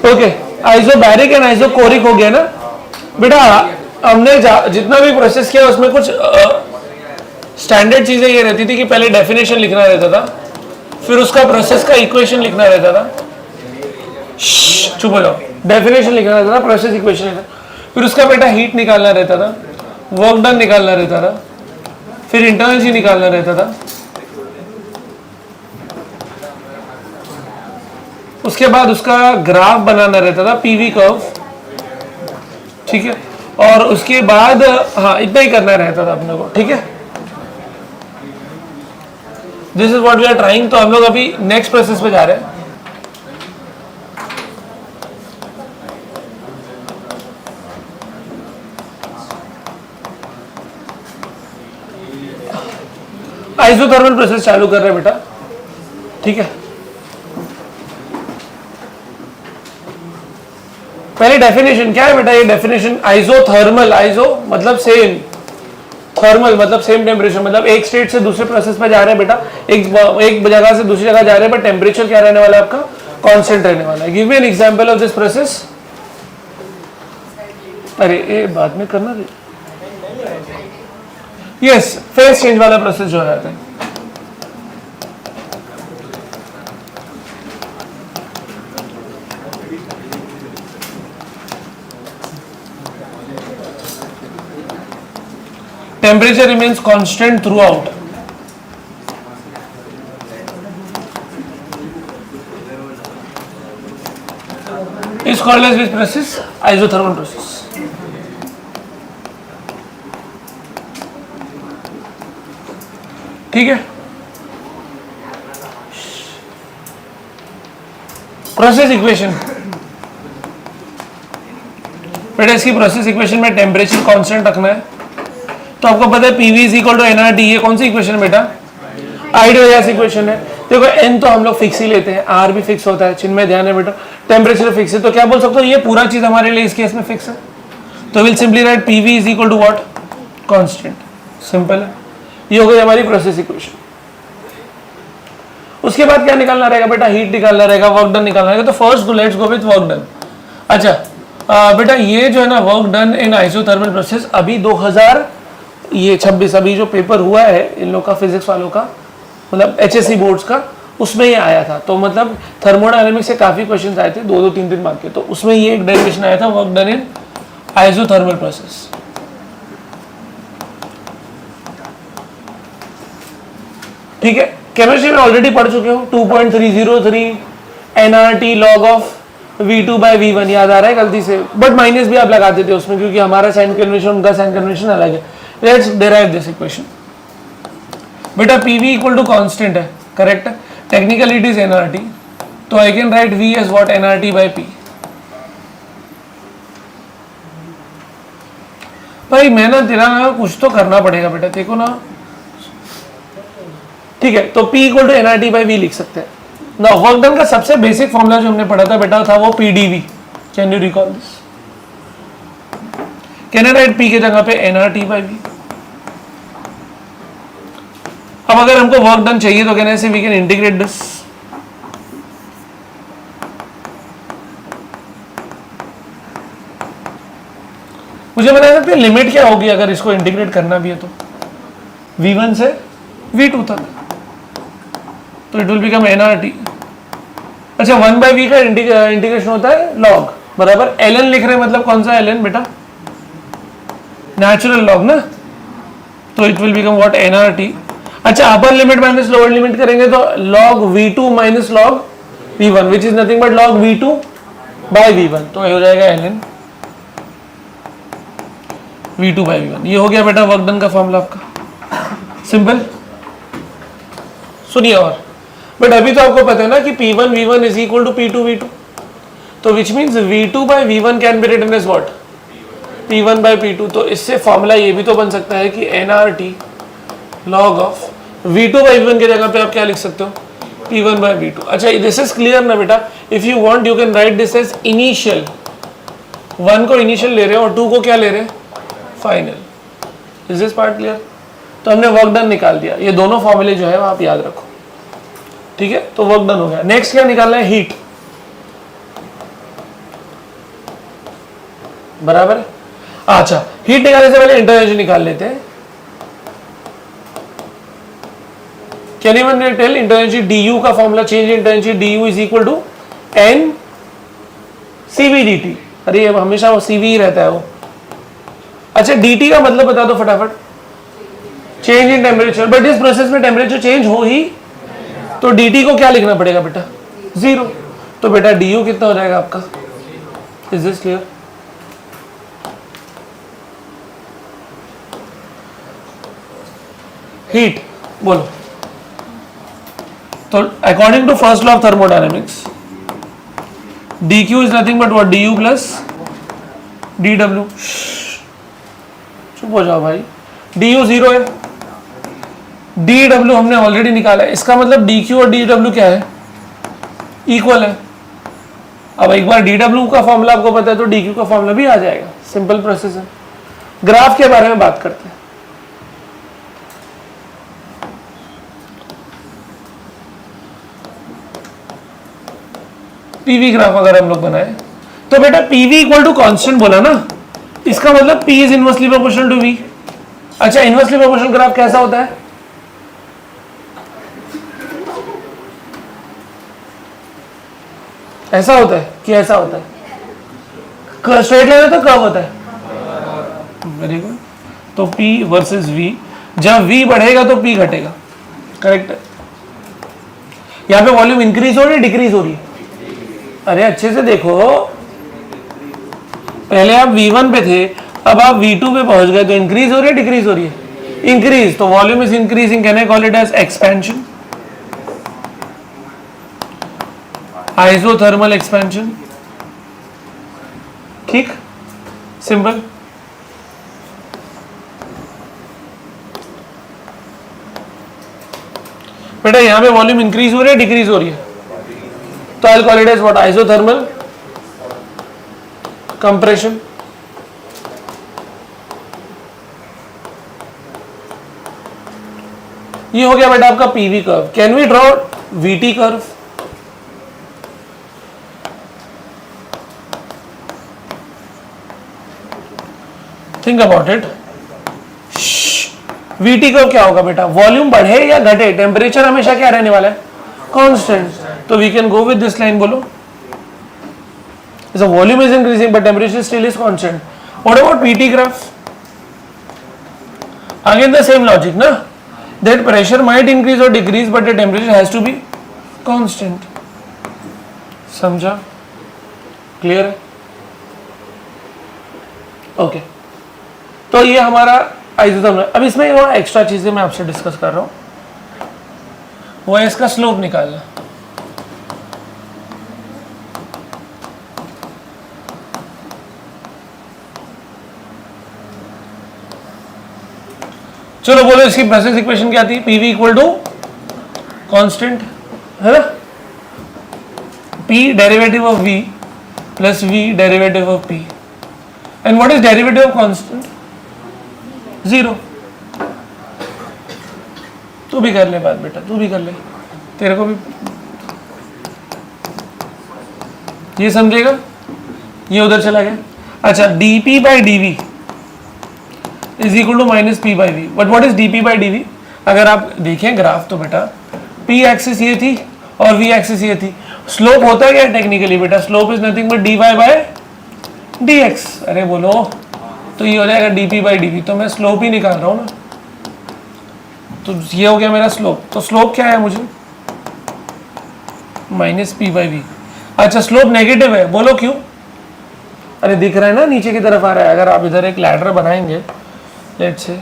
Okay, isobaric and isochoric हो गया ना बेटा। हमने जितना भी प्रोसेस किया उसमें कुछ स्टैंडर्ड चीजें ये रहती थी कि पहले डेफिनेशन लिखना रहता था, फिर उसका प्रोसेस का इक्वेशन लिखना रहता था। चुप हो जाओ। डेफिनेशन लिखना रहता था, प्रोसेस इक्वेशन लिखना, फिर उसका बेटा हीट निकालना रहता था, वर्क डन निकालना रहता था, फिर इंटरनल जी निकालना रहता था, उसके बाद उसका ग्राफ बनाना रहता था, पीवी कर्व, ठीक है, और उसके बाद हाँ इतना ही करना रहता था अपने को, ठीक है। This is what we are trying. तो हम लोग अभी नेक्स्ट प्रोसेस पे जा रहे हैं। आइसोथर्मल प्रोसेस चालू कर रहे हैं बेटा, ठीक है। पहले डेफिनेशन क्या है बेटा, ये डेफिनेशन आइसोथर्मल, आइसो मतलब सेम, थर्मल मतलब सेम टेम्परेचर, मतलब एक स्टेट से दूसरे प्रोसेस पे जा रहे हैं बेटा, एक जगह से दूसरी जगह जा रहे हैं, बट टेम्परेचर क्या रहने वाला है आपका, कांस्टेंट रहने वाला है। Give me an example of this process. अरे ये बाद में करना दे। यस, फेज चेंज वाला प्रोसेस जो रहता है। Temperature remains constant throughout. Is called as which process? Isothermal process. ठीक है। प्रोसेस इक्वेशन बेटा, इसकी प्रोसेस इक्वेशन में टेम्परेचर कांस्टेंट रखना है। तो आपको पता है PV is equal to NRT, ये कौन सी इक्वेशन है बेटा, आइडियल इक्वेशन है। देखो एन तो हम लोग फिक्स ही लेते हैं, आर भी फिक्स होता है, चिन्ह में ध्यान है बेटा, टेम्परेचर फिक्स है, तो क्या बोल सकते हो, ये पूरा चीज हमारे लिए इस केस में फिक्स है। तो will simply write PV is equal to what, constant. Simple है, ये हो गई हमारी प्रोसेस इक्वेशन। उसके बाद क्या निकालना रहेगा बेटा, हीट निकालना रहेगा, वर्क डन निकालना रहेगा। तो first let's go with work done. अच्छा बेटा, ये जो है ना work done in isothermal process, अभी 2026 अभी जो पेपर हुआ है इन लोग का, फिजिक्स वालों का, मतलब एचएससी बोर्ड्स का, उसमें ये आया था। तो मतलब थर्मोडायनेमिक्स से काफी क्वेश्चंस आए थे, 2-2, 3-3 मार्क के। तो उसमें ये एक डेरिवेशन आया था, work done in isothermal process. ठीक है, केमिस्ट्री में ऑलरेडी पढ़ चुके हो, 2.303 एनआरटी लॉग ऑफ V2/V1 याद आ रहा है गलती से, बट माइनस भी आप लगाते थे उसमें, क्योंकि हमारा साइन कन्वेंशन उनका साइन कन्वेंशन अलग है। Let's derive this equation. बेटा PV इक्वल टू कांस्टेंट है, करेक्ट है, टेक्निकली इट इज एनआरटी, तो I can write V as what, nRT/P। भाई मैं ना तेरा ना कुछ तो करना पड़ेगा बेटा, देखो ना, ठीक है। तो P इक्वल टू nRT/V लिख सकते हैं ना। वर्क डन का सबसे बेसिक फॉर्मूला जो हमने पढ़ा था बेटा था वो PdV। Can you recall this? Can I right P के जगह पे nRT/V? अब अगर हमको वर्क डन चाहिए तो कहने से वी कैन इंटीग्रेट दिस। मुझे बता सकते हैं लिमिट क्या होगी अगर इसको इंटीग्रेट करना भी है तो? V1 से V2 तक, तो इट विल बिकम nRT। अच्छा 1/V का इंटीग्रेशन होता है log बराबर ln लिख रहे हैं, मतलब कौन सा ln बेटा, नेचुरल log ना, तो it will become what, nRT। अच्छा upper limit minus lower limit करेंगे तो log V2 minus log V1 which is nothing but log V2/V1, तो ये हो जाएगा ln V2/V1। ये हो गया बेटा वर्क डन का फॉर्मूला आपका, सिंपल। सुनिए और, बट अभी तो आपको पता है ना कि P1V1 is equal to P2V2, तो which means V2/V1 can be written as what, P1/P2। तो इससे फॉर्मूला ये भी तो बन सकता है कि nRT log ऑफ V2/V1 के जगह पे आप क्या लिख सकते हो, P1/V2। अच्छा दिस इज क्लियर ना बेटा? If you want you can write this as initial, 1 को इनिशियल ले रहे हैं और 2 को क्या ले रहे हैं, final. Is this part clear? तो हमने वर्क डन निकाल दिया, ये दोनों फॉर्मूले जो है वो आप याद रखो, ठीक है। तो वर्क डन हो गया। नेक्स्ट क्या निकालना है, हीट। बराबर है। अच्छा, हीट निकालने से पहले इंटर एनर्जी निकाल लेते हैं। Can you tell internal energy du का formula, change internal energy du is equal to n cv dt। अरे अब हमेशा वो cv ही रहता है वो। अच्छा, dt का मतलब बता दो फटाफट। चेंज इन टेम्परेचर, बट इस प्रोसेस में टेम्परेचर चेंज हो ही, तो dt को क्या लिखना पड़ेगा बेटा? 0। तो बेटा du कितना हो जाएगा आपका? Is this clear? हीट बोलो। तो according to first law of thermodynamics, dq is nothing but what? du plus dw। चुप हो जाओ भाई, du 0 है, dw हमने ऑलरेडी निकाला है, इसका मतलब dq और dw क्या है? इक्वल है। अब एक बार dw का फॉर्मूला आपको पता है तो dq का फॉर्मूला भी आ जाएगा। सिंपल प्रोसेस है। ग्राफ के बारे में बात करते हैं। पीवी ग्राफ अगर हम लोग बनाए तो बेटा पीवी इक्वल टू कांस्टेंट बोला ना, इसका मतलब P is inversely proportional to V। अच्छा, इनवर्सली प्रोपोर्शनल ग्राफ कैसा होता है? ऐसा होता है कि ऐसा होता है? स्ट्रेट लाइन होता है, कर्व होता है? Very good. तो P वर्सेस V, जब V बढ़ेगा तो P घटेगा, करेक्ट है। यहां पे वॉल्यूम इंक्रीज हो रही है, डिक्रीज हो रही है? अरे अच्छे से देखो, पहले आप V1 पे थे, अब आप V2 पे पहुंच गए, तो इंक्रीज हो रही है, डिक्रीज हो रही है? इंक्रीज। तो volume is increasing, can I call it as expansion, isothermal expansion. ठीक, सिंपल। बेटा यहां पे वॉल्यूम इंक्रीज हो रही है, डिक्रीज हो रही है? तो I will call it as what? Isothermal compression. ये हो गया बेटा आपका PV curve. Can we draw VT curve? Think about it. VT curve क्या होगा बेटा? वॉल्यूम बढ़े या घटे, टेम्परेचर हमेशा क्या रहने वाला है? कांस्टेंट। तो we can go with this line, बोलो। So volume is increasing but temperature still is constant. What about PT graph? Again the same logic, na? That pressure might increase or decrease but the temperature has to be constant. समझा? Clear है? Okay. तो ये हमारा isothermal. अब इसमें और extra चीजें मैं आपसे डिस्कस कर रहा हूँ, वो है इसका स्लोप निकालना। चलो बोलो, इसकी बेसिक इक्वेशन क्या थी? पीवी इक्वल टू कांस्टेंट, है ना? P derivative of V plus V derivative of P। And what is derivative of constant? 0। तू भी कर ले बात बेटा, तू भी कर ले, तेरे को भी ये समझेगा। ये उधर चला गया। अच्छा, dP by dV is equal to minus P by V. But what is D P by D V? अगर आप देखें ग्राफ तो बेटा पी एक्सिस ये थी और वी एक्सिस ये थी। स्लोप होता है क्या टेक्निकली बेटा? Slope is nothing but D Y by D X. अरे बोलो, तो ये हो जाएगा D P by D V. तो मैं स्लोप ही निकाल रहा हूँ ना, तो ये हो गया मेरा स्लोप। तो स्लोप क्या है मुझे? Minus P by V. अच्छा, स्लोप नेगेटिव है, बोलो क्यों? अरे दिख रहा है ना, नीचे की तरफ आ रहा है। अगर आप इधर एक लैडर बनाएंगे, लेट्स से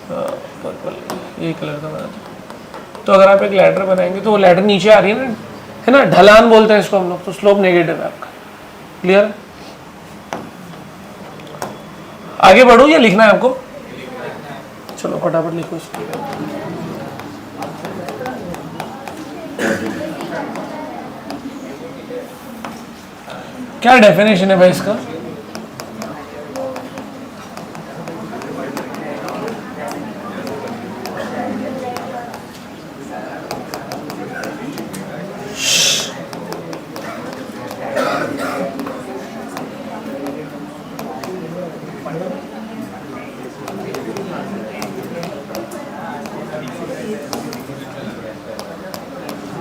पर्पल ये कलर का बना दो, तो अगर आप एक लैडर बनाएंगे तो वो लैडर नीचे आ रही है ना, ढलान बोलते हैं इसको हम लोग। तो स्लोप नेगेटिव है आपका। क्लियर? आगे बढ़ो या लिखना है आपको? चलो फटाफट लिखो इसको। क्या डेफिनेशन है भाई इसका?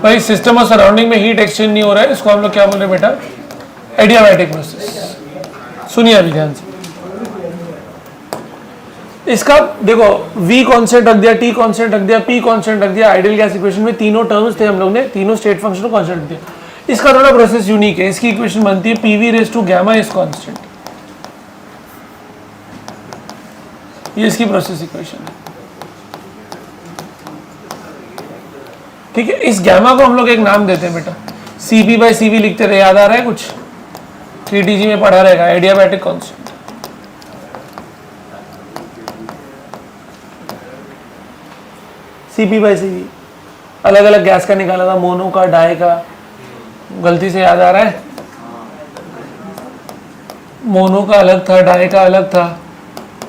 भाई सिस्टम और सराउंडिंग में हीट एक्सचेंज नहीं हो रहा है, इसको हम लोग क्या बोल रहे हैं बेटा, एडियाबैटिक प्रोसेस। सुनिए अभी ध्यान से, इसका देखो V कांस्टेंट रख दिया, T कांस्टेंट रख दिया, P कांस्टेंट रख दिया, आइडियल गैस इक्वेशन में तीनों टर्म्स थे, हम लोग ने तीनों स्टेट फंक्शन को कांस्टेंट दिया। इसका थोड़ा प्रोसेस यूनिक है, इसकी इक्वेशन बनती है PV raise to gamma is constant, ये इसकी प्रोसेस इक्वेशन है, ठीक है। इस गैमा को हम लोग एक नाम देते हैं बेटा, CP/CV लिखते रहे, याद आ रहा है कुछ, 3TG में पढ़ा रहेगा, एडियाबैटिक कांस्टेंट। CP/CV अलग अलग गैस का निकाला था, मोनो का, डाई का, गलती से याद आ रहा है, मोनो का अलग था, डाई का अलग था,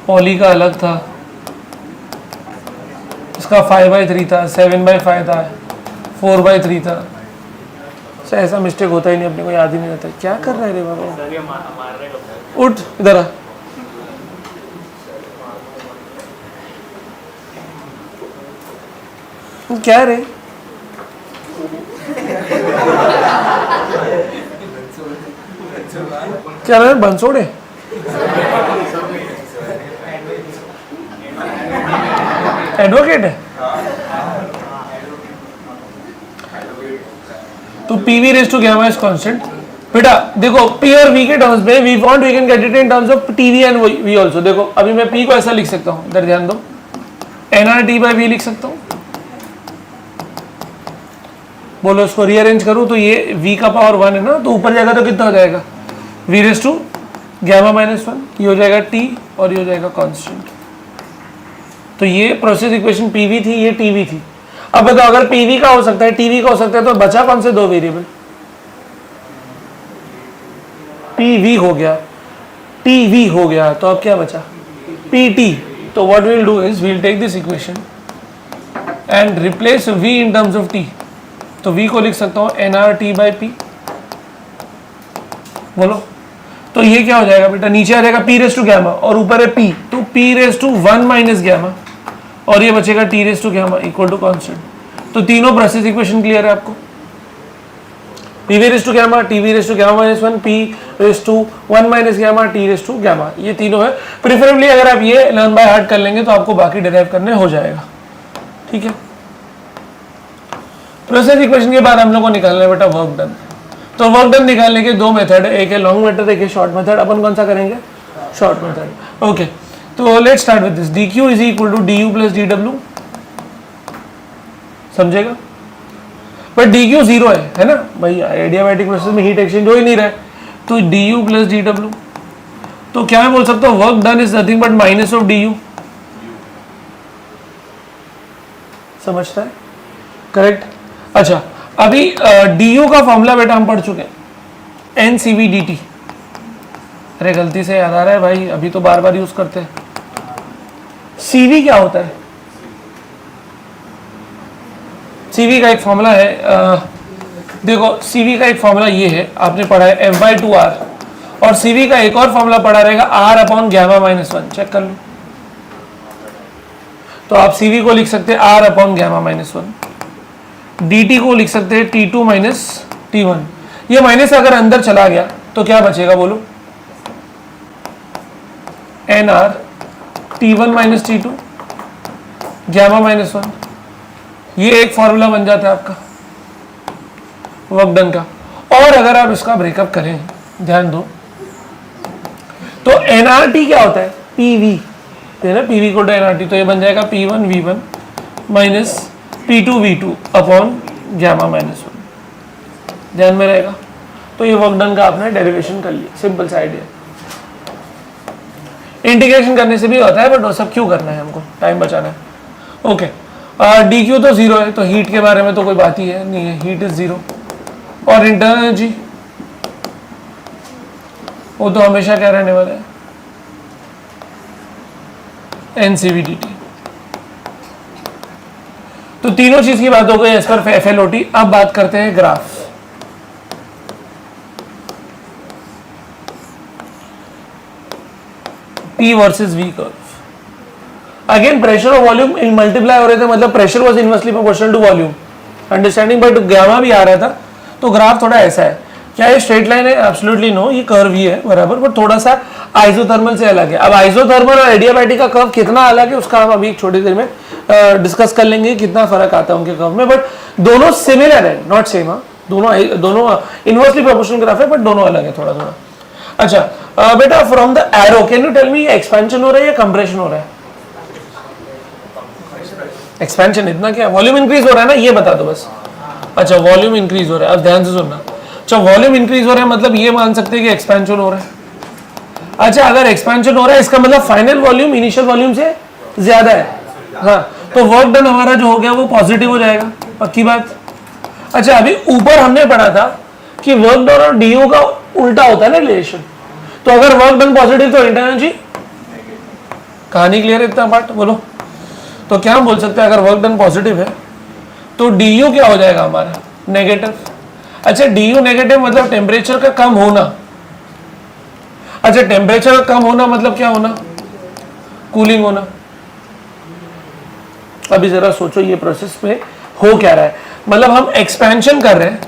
पॉली का अलग था, इसका 5/3 था, 7/5 था, 4/3 था। सर ऐसा मिस्टेक होता ही नहीं, अपने को याद ही नहीं रहता। क्या कर रहा है रे बाबा, उठ इधर आ। क्या रे, क्या रहे बंसोड़े, एडवोकेट है तो PV raise to gamma is constant. बेटा देखो P और V के टर्म्स में we can get it in terms of TV and V also. देखो अभी मैं P को ऐसा लिख सकता हूँ, इधर ध्यान दो, nRT/V लिख सकता हूँ। बोलो इसको रीअरेंज करूँ तो ये V का पावर 1 है ना, तो ऊपर जाएगा तो कितना हो जाएगा, V रेज टू गैमा -1, ये हो जाएगा T और ये हो जाएगा कांस्टेंट। तो ये प्रोसेस इक्वेशन PV थी, ये TV थी। अब बताओ अगर PV का हो सकता है, TV का हो सकता है, तो बचा कौन से दो वेरिएबल, PV हो गया, TV हो गया, तो अब क्या बचा, PT। तो what we will do is we will take this equation and replace V in terms of T। तो V को लिख सकता हूं nRT/P, बोलो। तो ये क्या हो जाएगा बेटा, नीचे आ जाएगा P रेज टू गैमा और ऊपर है P, तो P raise to 1 minus gamma और ये बचेगा T raise to gamma equal to constant. तो तीनों प्रोसेस इक्वेशन क्लियर है आपको, PV raise to gamma, TV raise to gamma -1, P raise to 1 minus gamma, T raise to gamma, ये तीनों है। प्रेफरेबली अगर आप ये लर्न बाय हार्ट कर लेंगे तो आपको बाकी डिराइव करने हो जाएगा, ठीक है। प्रोसेस इक्वेशन के बाद हम लोग को निकालना है बेटा वर्क डन। तो वर्क डन निकालने के दो मेथड है, एक है लॉन्ग मेथड, एक है शॉर्ट मेथड। अपन कौन सा करेंगे, शॉर्ट मेथड। ओके, तो let's start with this. dq is equal to du plus dw, समझेगा। बट dq जीरो है ना भाई, एडियाबैटिक प्रोसेस में हीट एक्सचेंज हो ही नहीं रहा है, तो du प्लस dw। तो क्या मैं बोल सकता हूँ work done is nothing but minus of du, समझता है, करेक्ट। अच्छा अभी du का फॉर्मूला बेटा हम पढ़ चुके हैं, NCV/dt। अरे गलती से याद आ रहा है भाई, अभी तो बार बार यूज करते हैं। CV क्या होता है, CV का एक फॉर्मूला है, देखो CV का एक फॉर्मूला ये है, आपने पढ़ा है F/2R, और CV का एक और फॉर्मूला पढ़ा रहेगा R/γ-1, चेक कर लो। तो आप CV को लिख सकते हैं R/γ-1, dt को लिख सकते हैं T2 माइनस T1। ये माइनस अगर अंदर चला गया तो क्या बचेगा बोलो, NR T1 माइनस T2 γ-1। ये एक फॉर्मूला बन जाता है आपका वर्क डन का। और अगर आप इसका ब्रेकअप करें, ध्यान दो, तो nRT क्या होता है, PV है ना, PV को nRT, तो ये बन जाएगा P1V1 माइनस P2V2 अपॉन γ-1, ध्यान में रहेगा। तो ये वर्क डन का आपने डेरिवेशन कर लिया, सिंपल सा आइडिया। इंटीग्रेशन करने से भी होता है, बट वो सब क्यों करना है, हमको टाइम बचाना है। ओके, dq तो जीरो है, तो हीट के बारे में तो कोई बात ही है नहीं है, हीट इज जीरो। और इंटरनल एनर्जी वो तो हमेशा क्या रहने वाला है, NCV/dt। तो तीनों चीज की बात हो गई एज पर FLOT। अब बात करते हैं graph. P versus V curve. Again pressure और वॉल्यूम मल्टीप्लाई हो रहे थे, मतलब pressure was inversely proportional to volume. Understanding, but gamma भी आ रहा था, तो ग्राफ थोड़ा ऐसा है। क्या ये स्ट्रेट लाइन है? एब्सोल्युटली नो, ये कर्व ही है बराबर, बट थोड़ा सा आइसोथर्मल से अलग है। अब आइसोथर्मल और एडियाबैटिक का कर्व कितना अलग है उसका हम अभी एक छोटी देर में डिस्कस कर लेंगे, कितना फर्क आता है उनके कर्व में, बट दोनों सिमिलर है, नॉट सेम। दोनों इनवर्सली प्रोपोर्शनल ग्राफ है, बट दोनों अलग है थोड़ा थोड़ा। अच्छा बेटा, from the arrow can you tell me expansion हो रहा है या कंप्रेशन हो रहा है? एक्सपेंशन। इतना क्या वॉल्यूम इंक्रीज हो रहा है ना, ये बता दो बस। अच्छा वॉल्यूम इंक्रीज हो रहा है, अब ध्यान से सुनना। अच्छा वॉल्यूम इंक्रीज हो रहा है मतलब ये मान सकते हैं कि एक्सपेंशन हो रहा है। अच्छा अगर एक्सपेंशन हो रहा है इसका मतलब फाइनल वॉल्यूम इनिशियल वॉल्यूम से ज्यादा है, हाँ, तो वर्क डन हमारा जो हो गया वो पॉजिटिव हो जाएगा, पक्की बात। अच्छा अभी ऊपर हमने पढ़ा था कि वर्क डन और डीओ का उल्टा होता है ना रिलेशन, तो अगर वर्क डन पॉजिटिव तो इंटर एनर्जी, कहानी क्लियर है? इतना पार्ट बोलो। तो क्या हम बोल सकते हैं अगर वर्क डन पॉजिटिव है तो डीयू क्या हो जाएगा हमारा? नेगेटिव। अच्छा डीयू नेगेटिव मतलब टेम्परेचर का कम होना। अच्छा टेम्परेचर का कम होना मतलब क्या होना? कूलिंग होना। अभी जरा सोचो ये प्रोसेस में हो क्या रहा है, मतलब हम एक्सपेंशन कर रहे हैं,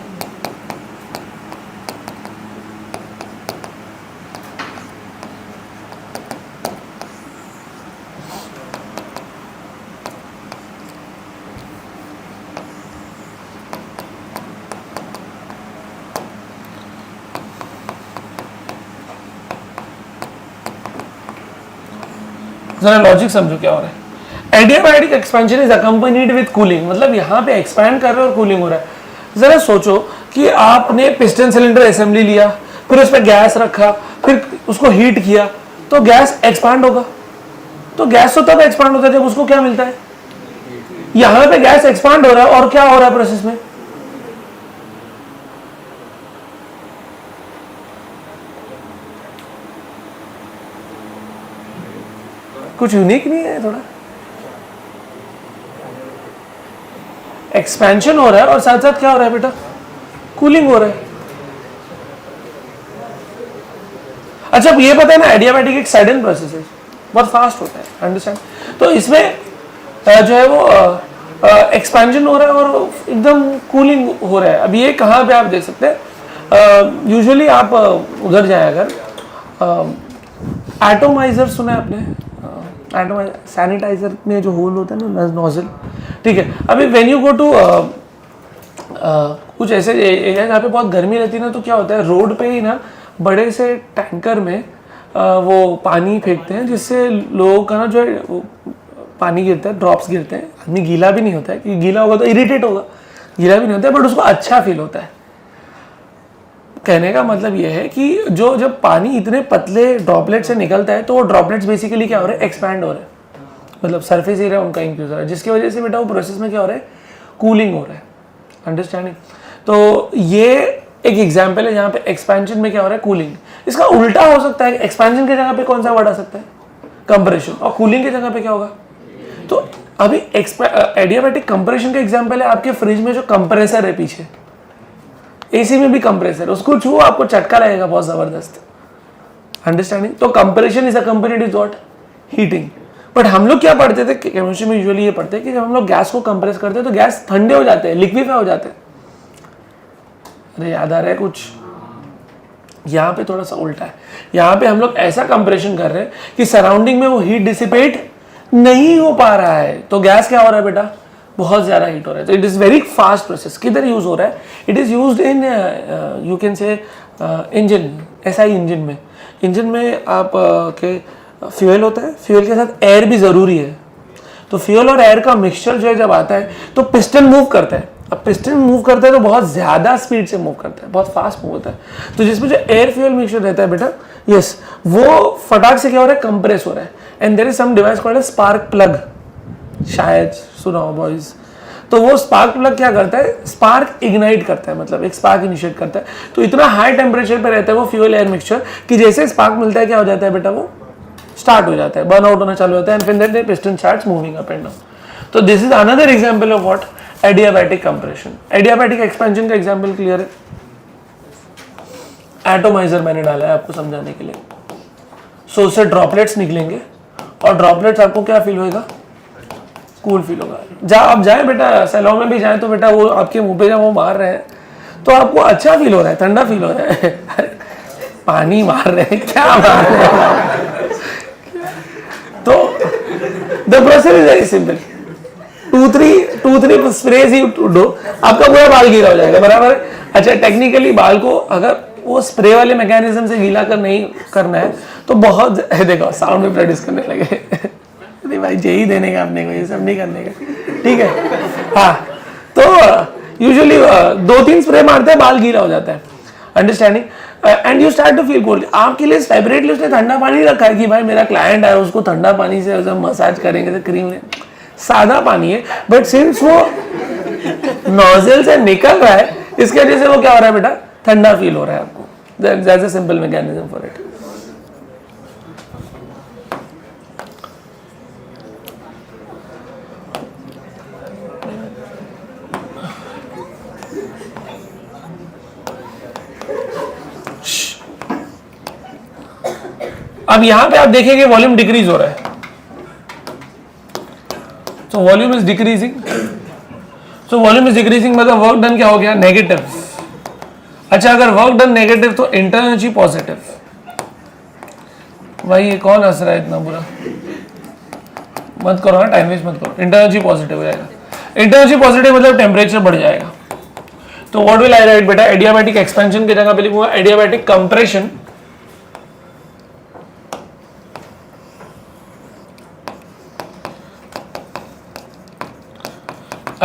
जरा लॉजिक समझो क्या हो रहा है। Adiabatic expansion is accompanied with cooling, मतलब यहाँ पे एक्सपैंड कर रहे हो और कूलिंग हो रहा है। जरा सोचो कि आपने पिस्टन सिलेंडर असेंबली लिया, फिर उस पर गैस रखा, फिर उसको हीट किया, तो गैस एक्सपांड होगा। तो गैस तो तब एक्सपांड होता है जब उसको क्या मिलता है, यहाँ पे गैस एक्सपांड हो रहा है, और क्या हो रहा है प्रोसेस में? कुछ यूनिक नहीं है? थोड़ा एक्सपेंशन हो रहा है और साथ साथ क्या हो रहा है बेटा? कूलिंग हो रहा है। अच्छा अब ये पता है ना एडियाबैटिक एक सडन प्रोसेस है, बहुत फास्ट होता है, अंडरस्टैंड? तो इसमें जो है वो एक्सपेंशन हो रहा है और एकदम कूलिंग हो रहा है। अब ये कहाँ पे आप देख सकते हैं, यूजुअली आप उधर जाए अगर, एटोमाइजर सुना है आपने? सैनिटाइजर में जो होल होता है ना, नोजल, ठीक है। अभी व्हेन यू गो टू कुछ ऐसे एरिया जहाँ पे बहुत गर्मी रहती है ना, तो क्या होता है रोड पे ही ना बड़े से टैंकर में वो पानी फेंकते हैं, जिससे लोगों का ना जो है वो पानी गिरता है, ड्रॉप्स गिरते हैं। आदमी गीला भी नहीं होता है, क्योंकि गीला होगा तो इरिटेट होगा, गीला भी नहीं होता है, बट उसको अच्छा फील होता है। कहने का मतलब यह है कि जो जब पानी इतने पतले ड्रॉपलेट से निकलता है तो वो ड्रॉपलेट्स बेसिकली क्या हो रहे हैं? एक्सपैंड हो रहे हैं, मतलब सरफेस एरिया उनका इंक्रीज हो रहा है, जिसकी वजह से बेटा वो प्रोसेस में क्या हो रहा है? कूलिंग हो रहा है, अंडरस्टैंडिंग? तो ये एक एग्जाम्पल है जहाँ पे एक्सपेंशन में क्या हो रहा है? कूलिंग। इसका उल्टा हो सकता है, एक्सपेंशन की जगह पे कौन सा वर्ड आ सकता है? कंप्रेशन। और कूलिंग की जगह पे क्या होगा? तो अभी एडियाबैटिक कंप्रेशन का एग्जाम्पल है आपके फ्रिज में जो कंप्रेसर है पीछे, एसी में भी कंप्रेसर, उसको छुओ आपको झटका लगेगा बहुत जबरदस्त, अंडरस्टैंडिंग? तो compression is accompanied with what? Heating. But हम लोग क्या पढ़ते थे केमिस्ट्री में, यूजुअली ये पढ़ते हैं कि जब हम लोग गैस को कंप्रेस करते हैं तो गैस ठंडे हो जाते हैं, लिक्विफाई हो जाते हैं। अरे याद आ रहा है कुछ? यहाँ पे थोड़ा सा उल्टा है, यहाँ पे हम लोग ऐसा कंप्रेशन कर रहे हैं कि सराउंडिंग में वो हीट डिसिपेट नहीं हो पा रहा है, तो गैस क्या हो रहा है बेटा? बहुत ज्यादा हीट हो रहा है। तो it is very fast process. किधर यूज हो रहा है? It is used in you can say engine, SI engine में। इंजन में आप के फ्यूल होता है, फ्यूल के साथ एयर भी जरूरी है, तो फ्यूल और एयर का मिक्सचर जो है जब आता है तो पिस्टन मूव करता है। अब पिस्टन मूव करता है तो बहुत ज्यादा स्पीड से मूव करता है, बहुत फास्ट मूव होता है, तो जिसमें जो एयर फ्यूल मिक्सचर रहता है बेटा, यस, वो फटाक से क्या हो रहा है? कंप्रेस हो रहा है। And there is some device called spark plug, शायद सुना हो बॉयज। तो वो स्पार्क प्लग क्या करता है? स्पार्क इग्नाइट करता है, मतलब एक स्पार्क इनिशिएट करता है। तो इतना हाई टेम्परेचर पे रहता है वो फ्यूल एयर मिक्सचर कि जैसे स्पार्क मिलता है क्या हो जाता है बेटा? वो स्टार्ट हो जाता है, बर्न आउट होना चालू होता है, एंड फिर piston starts moving up and down. तो this is another example of what? Adiabatic compression. Adiabatic expansion का एग्जांपल क्लियर है? एटोमाइजर मैंने डाला है आपको समझाने के लिए। सो उससे ड्रॉपलेट्स निकलेंगे और ड्रॉपलेट्स आपको क्या फील होएगा? कूल फील होगा। जहाँ आप जाए बेटा, सैलून में भी जाए तो बेटा वो आपके मुंह पे जब वो मार रहे हैं तो आपको अच्छा फील हो रहा है, ठंडा फील हो रहा है। पानी मार रहे हैं, क्या मार रहे हैं? तो the process is very simple, 2-3 sprays ही दो, आपका पूरा बाल गीला हो जाएगा, बराबर है। अच्छा, टेक्निकली बाल को अगर वो स्प्रे वाले मैकेनिज्म से गीला कर नहीं करना है तो बहुत, देखो साउंड में प्रोड्यूस करने लगे। नहीं भाई, यही देने का अपने को, ये सब नहीं करने का, ठीक है। हाँ, तो यूजुअली 2-3 स्प्रे मारते हैं, बाल गीला हो जाता है, understanding, and you start to feel cold. आपके लिए सेपरेटली उसने ठंडा पानी रखा है कि भाई मेरा क्लाइंट है, उसको ठंडा पानी से मसाज करेंगे, तो क्रीम ले, सादा पानी है, बट सिंस वो नोजल से निकल रहा है, इसके वजह से वो क्या हो रहा है बेटा, ठंडा फील हो रहा है आपको। That's a simple mechanism for it. अब यहां पे आप देखेंगे वॉल्यूम डिक्रीज हो रहा है, so volume is decreasing. So volume is decreasing मतलब वर्क डन क्या हो गया, नेगेटिव। अच्छा, अगर वर्क डन नेगेटिव तो इंटरनल एनर्जी पॉजिटिव। भाई ये कौन हंस रहा है इतना बुरा, मत करो ना, टाइम वेस्ट मत करो। इंटरनल एनर्जी पॉजिटिव हो जाएगा, इंटरनल एनर्जी पॉजिटिव मतलब टेम्परेचर बढ़ जाएगा। तो व्हाट विल आई राइट बेटा, एडियाबैटिक एक्सपेंशन की जगह पे लिखूंगा adiabatic compression.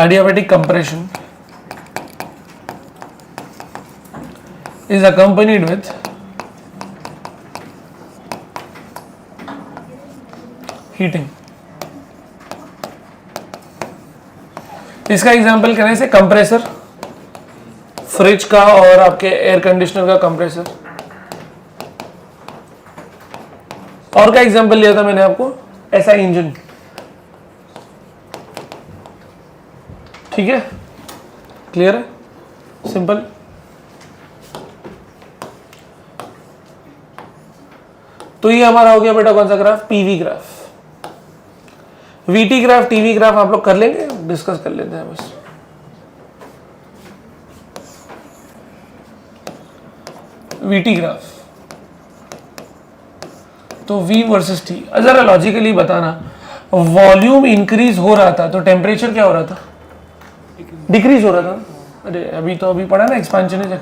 Adiabatic compression is accompanied with heating। इसका एग्जांपल करें से कंप्रेसर, फ्रिज का और आपके एयर कंडीशनर का कंप्रेसर। और क्या एग्जांपल लिया था मैंने आपको, ऐसा इंजन, ठीक है, क्लियर है, सिंपल। तो ये हमारा हो गया बेटा कौन सा graph, PV graph. VT graph, TV graph आप लोग कर लेंगे, डिस्कस कर लेते हैं बस। वीटी ग्राफ तो V वर्सेस T। जरा लॉजिकली बताना, वॉल्यूम इंक्रीज हो रहा था तो टेम्परेचर क्या हो रहा था, डिक्रीज हो रहा था। अरे अभी तो अभी पढ़ा ना एक्सपेंशन है,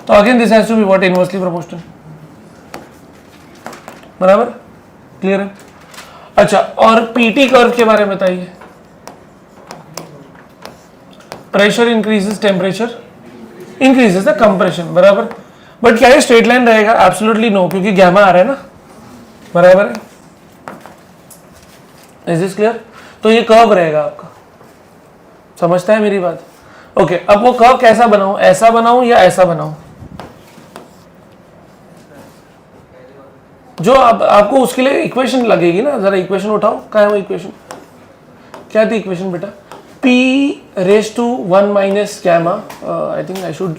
तो again this has to be what, inversely proportional, बराबर, क्लियर है। अच्छा, और पीटी कर्व के बारे में बताइए। Pressure increases, temperature increases, the compression, बराबर। बट क्या ये स्ट्रेट लाइन रहेगा, एब्सोल्युटली नो, क्योंकि गैमा आ रहा है ना, बराबर है। Is this clear? तो ये कर्व रहेगा आपका, समझता है मेरी बात? ओके, अब वो कर्व कैसा बनाऊं, ऐसा बनाऊं या ऐसा बनाऊं? जो आपको उसके लिए इक्वेशन लगेगी ना, जरा इक्वेशन उठाओ, क्या है वो इक्वेशन, क्या थी इक्वेशन बेटा, P⁻1 minus gamma, I think I should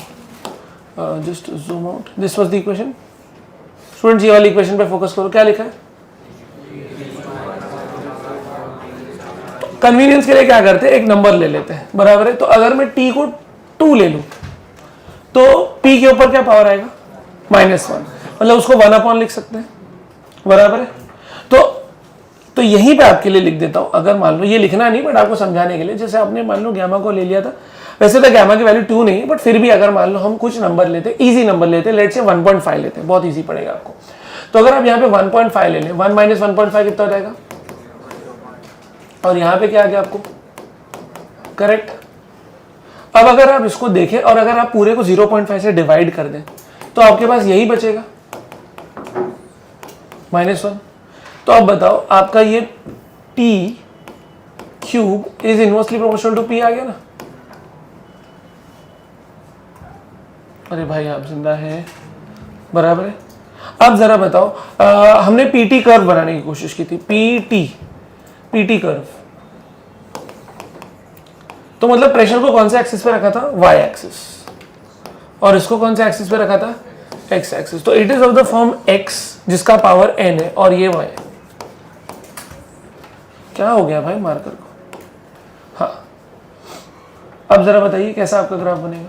just zoom out, this was the equation. Students ये वाली इक्वेशन पे फोकस करो, क्या लिखा है? कन्वीनियंस के लिए क्या करते हैं, एक नंबर ले लेते हैं, बराबर है। तो अगर मैं t को 2 ले लूं तो p के ऊपर क्या पावर आएगा, -1, मतलब उसको 1 अपॉन लिख सकते हैं, बराबर है। तो यहीं पे आपके लिए लिख देता हूं, अगर मान लो, ये लिखना नहीं बट आपको समझाने के लिए, जैसे आपने मान लो गैमा को ले लिया था, वैसे तो गैमा की वैल्यू 2 नहीं है, बट फिर भी अगर मान लो हम कुछ नंबर लेते, इजी नंबर लेते, लेट से 1.5 लेते, बहुत इजी पड़ेगा आपको। तो अगर आप यहाँ पे 1.5 ले लें, 1 माइनस 1.5 कितना हो जाएगा, और यहाँ पे क्या आ गया आपको, करेक्ट। अब अगर आप इसको देखें और अगर आप पूरे को 0.5 से डिवाइड कर दें तो आपके पास यही बचेगा, -1। तो अब बताओ, आपका ये t cube is inversely proportional to p आ गया ना। अरे भाई आप जिंदा है, बराबर है। अब जरा बताओ, हमने पीटी कर्व बनाने की कोशिश की थी, पीटी कर्व, तो मतलब प्रेशर को कौन से एक्सिस पे रखा था, y एक्सिस, और इसको कौन से एक्सिस पे रखा था, x एक्सिस। तो it is of the form x जिसका पावर n है, और ये y। क्या हो गया भाई मार्कर को, हाँ, अब जरा बताइए कैसा आपका ग्राफ बनेगा।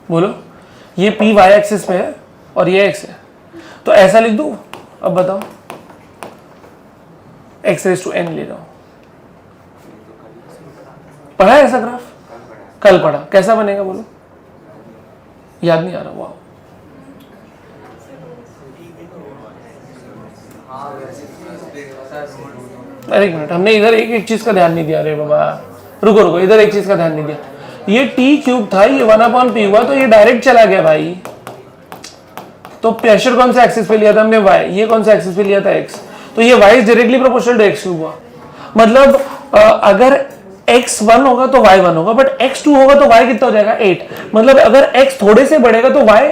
बोलो, ये पी वाई एक्सिस पे है और ये एक्स है, तो ऐसा लिख दूं। अब बताओ, एक्स रेज टू एन ले रहा हूं। पढ़ा है ऐसा ग्राफ? कल पढ़ा। कैसा बनेगा बोलो? याद नहीं आ रहा? वाह, अरे एक मिनट, हमने इधर एक एक चीज का ध्यान नहीं दिया। अरे बाबा रुको रुको, इधर एक चीज का ध्यान नहीं दिया। ये टी क्यूब था, ये 1/p हुआ, तो ये डायरेक्ट चला गया भाई। तो प्रेशर कौन सा एक्सिस पे लिया था हमने? y। ये कौन सा एक्सिस पे लिया था? x। तो ये y is directly proportional to x cube हुआ। मतलब अगर x1 होगा तो y1 होगा, बट x2 होगा तो y कितना हो जाएगा? 8। मतलब अगर x थोड़े से बढ़ेगा तो y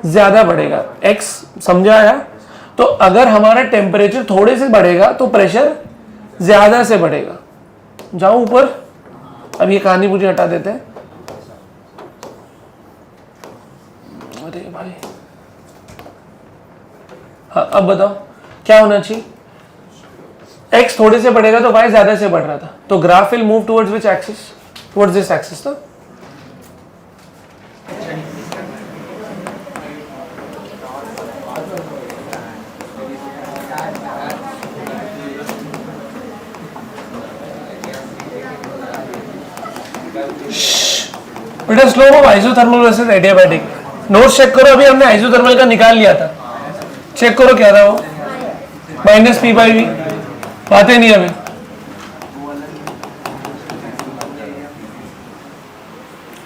ज्यादा बढ़ेगा। x समझा आया? तो अगर हमारा टेम्परेचर थोड़े से बढ़ेगा तो प्रेशर ज्यादा से बढ़ेगा। जाओ ऊपर, अब ये कहानी मुझे हटा देते हैं। अरे भाई, हाँ अब बताओ क्या होना चाहिए? x थोड़े से बढ़ेगा तो y ज्यादा से बढ़ रहा था, तो graph will move towards which axis? Towards this axis. तो बेटा slope of isothermal versus adiabatic, notes check करो। अभी हमने आइसोथर्मल का निकाल लिया था, चेक करो क्या था वो, -p/v। बातें नहीं अभी।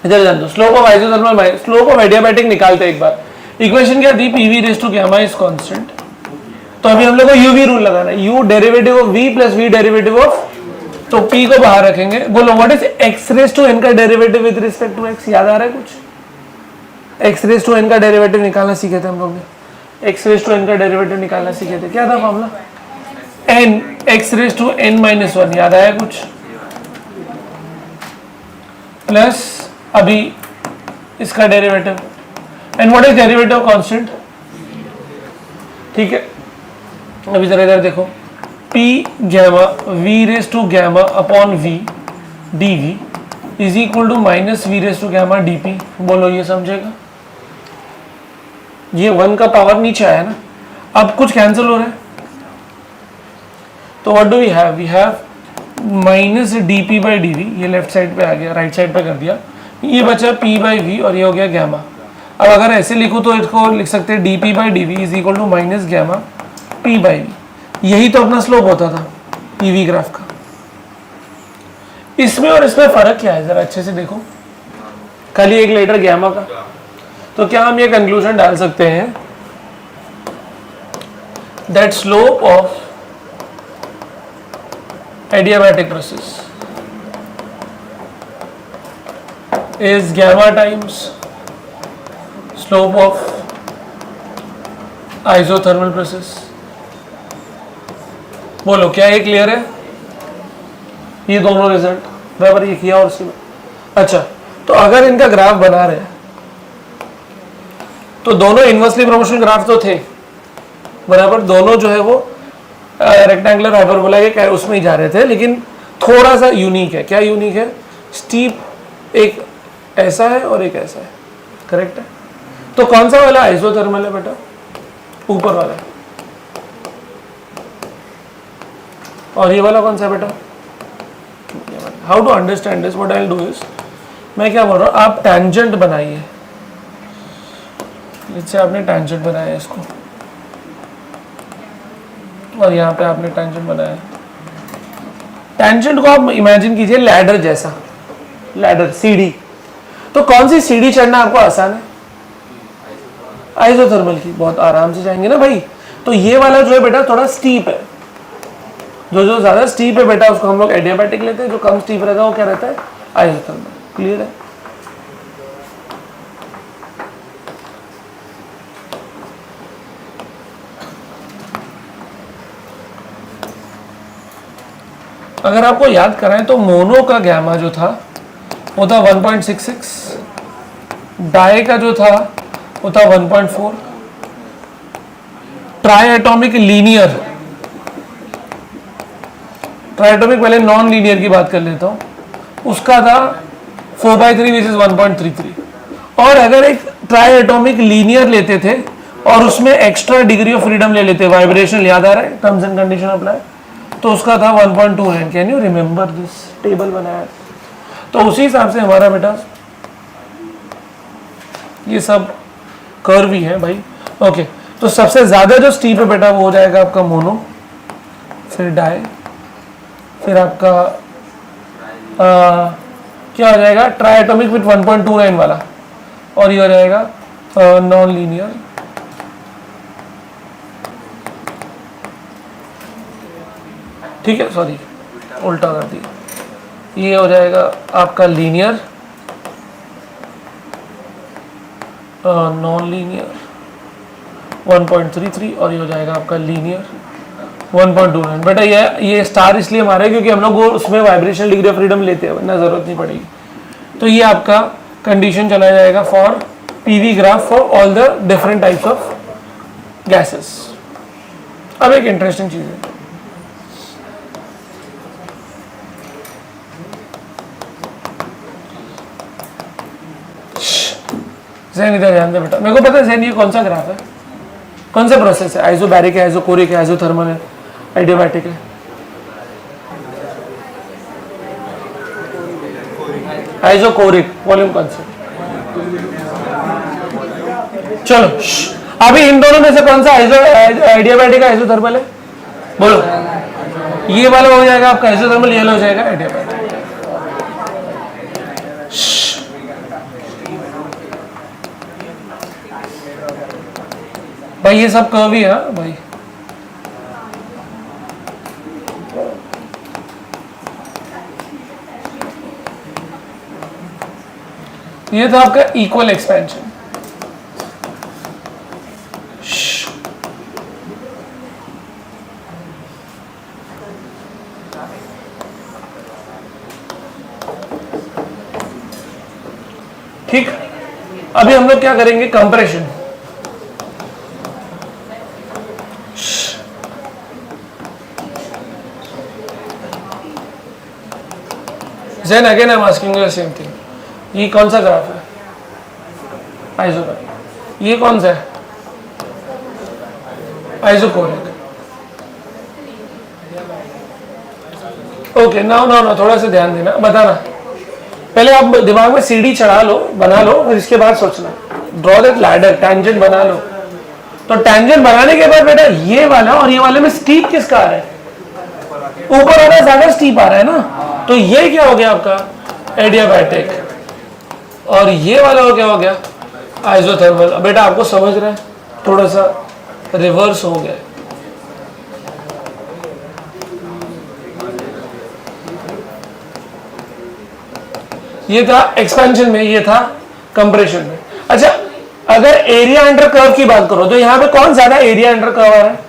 इधर जान दो। Slope of isothermal, slope of adiabatic निकालते एक बार। इक्वेशन क्या दी? pv raise to gamma is constant. तो अभी हम लोग को uv रूल लगाना है। u derivative of v plus v derivative of, तो p को बाहर रखेंगे। बोलो what is x raise to n का derivative with respect to x? याद आ रहा है कुछ? x रेज़ टू n का डेरिवेटिव निकालना सीखे थे हम लोग ने। x रेज़ टू n का डेरिवेटिव निकालना सीखे थे। क्या था formula? n x raise to n minus 1। याद आया कुछ? प्लस अभी इसका derivative, and what is derivative of constant? ठीक है, अभी जरा इधर देखो, p gamma v raise to gamma upon v dv is equal to minus v raise to gamma dp। बोलो ये समझेगा? ये 1 का पावर नीचे आया ना, अब कुछ कैंसिल हो रहा है, तो what do we have? We have minus dp by dv, ये लेफ्ट साइड पे आ गया, राइट साइड पे कर दिया, ये बचा p बाई v और ये हो गया गैमा। अब अगर ऐसे लिखो तो इसको लिख सकते हैं dp by dv is equal to minus gamma p by v। यही तो अपना स्लोप होता था पीवी ग्राफ का। इसमें और इसमें फर्क क्या है? जरा अच्छे से देखो, खाली एक लेटर गैमा का। तो क्या हम ये कंक्लूजन डाल सकते हैं that slope of adiabatic process is gamma times slope of isothermal process. बोलो क्या ये क्लियर है? ये दोनों रिजल्ट बराबर, ये किया और उसके बाद। अच्छा, तो अगर इनका ग्राफ बना रहे हैं तो दोनों इनवर्सली प्रोपोर्शनल ग्राफ तो थे बराबर, दोनों जो है वो रेक्टेंगुलर हाइपरबोला के उसमें ही जा रहे थे, लेकिन थोड़ा सा यूनिक है। क्या यूनिक है? स्टीप एक ऐसा है और एक ऐसा है, करेक्ट है? तो कौन सा वाला आइसोथर्मल है बेटा? ऊपर वाला है। और ये वाला कौन सा है बेटा? How to understand this, what I will do is, मैं क्या बोल रहा हूँ, आप टैंजेंट बनाइए। इससे आपने टैंजेंट बनाया इसको, और यहाँ पे आपने टैंजेंट बनाया। टैंजेंट को आप इमेजिन कीजिए लैडर जैसा, लैडर सीढ़ी। तो कौन सी सीढ़ी चढ़ना आपको आसान है? आइसोथर्मल की, बहुत आराम से जाएंगे ना भाई। तो ये वाला जो है बेटा थोड़ा स्टीप है, जो ज्यादा स्टीप है बेटा उसको हम लोग एडियाबैटिक लेते हैं, जो कम स्टीप रहता है वो क्या रहता है? आइसोथर्मल। क्लियर है? अगर आपको याद कराएं तो मोनो का गैमा जो था वो था 1.66, डाई का जो था वो था 1.4, try atomic linear, try atomic पहले नॉन लीनियर की बात कर लेता हूं, उसका था 4/3 विसेस 1.33। और अगर एक ट्राई एटॉमिक लीनियर लेते थे और उसमें एक्स्ट्रा डिग्री ऑफ फ्रीडम ले लेते, वाइब्रेशन याद आ रहा है, टर्म्स एंड कंडीशन अप्लाई, तो उसका था 1.29। Can you remember this, table बनाया, तो उसी हिसाब से हमारा बेटा ये सब कर्व ही है भाई। ओके, तो सबसे ज्यादा जो स्टीप है बेटा वो हो जाएगा आपका मोनो, फिर डाई, फिर आपका क्या हो जाएगा ट्राई एटॉमिक विथ 1.29 वाला, और ये हो जाएगा नॉन लीनियर, ठीक है, सॉरी उल्टा कर दिया, ये हो जाएगा आपका लीनियर, नॉन लीनियर 1.33, और ये हो जाएगा आपका लीनियर 1.29। बेटा ये स्टार इसलिए मारे क्योंकि हम लोग वो उसमें वाइब्रेशन डिग्री ऑफ फ्रीडम लेते हैं, वरना जरूरत नहीं पड़ेगी। तो ये आपका कंडीशन चला जाएगा for PV graph for all the different types of gases. अब एक इंटरेस्टिंग चीज है, ज़हन इधर ध्यान दे बेटा, मेरे को पता है ज़हन ये कौन सा ग्राफ है, कौन सा प्रोसेस है, आइसोबैरिक है, आइसोकोरिक है, आइसोथर्मल है, एडियाबैटिक है, आइसोकोरिक, वॉल्यूम कॉन्सेप्ट। चलो अभी इन दोनों में से कौन सा एडियाबैटिक है, आइसोथर्मल है, बोलो। ये वाला हो जाएगा आपका आइसोथर्मल, ये वाला हो जाएगा एडियाबैटिक। भाई ये सब कर्व ही है भाई, ये था आपका इक्वल एक्सपेंशन। ठीक, अभी हम लोग क्या करेंगे, compression. Then again I'm asking you the same thing, ये कौन सा ग्राफ है, आइसोबैरिक, ये कौन सा है, आइसोकोरिक। ओके, नाउ थोड़ा सा ध्यान देना, बताना, पहले आप दिमाग में सीढ़ी चढ़ा लो, बना लो, फिर इसके बाद सोचना, ड्रॉ दैट लैडर, टैंजेंट बना लो। तो टैंजेंट बनाने के बाद बेटा ये वाला और ये वाले में स्टीप किसका आ रहा है, ऊपर आ रहा है, ज्यादा स्टीप आ रहा है ना, तो ये क्या हो गया आपका एडियाबैटिक, और ये वाला हो क्या हो गया आइसोथर्मल। बेटा आपको समझ रहा है, थोड़ा सा रिवर्स हो गया, ये था एक्सपेंशन में, ये था कंप्रेशन में। अच्छा, अगर एरिया अंडर कर्व की बात करो तो यहां पे कौन ज्यादा एरिया अंडर कर्व आ रहा है,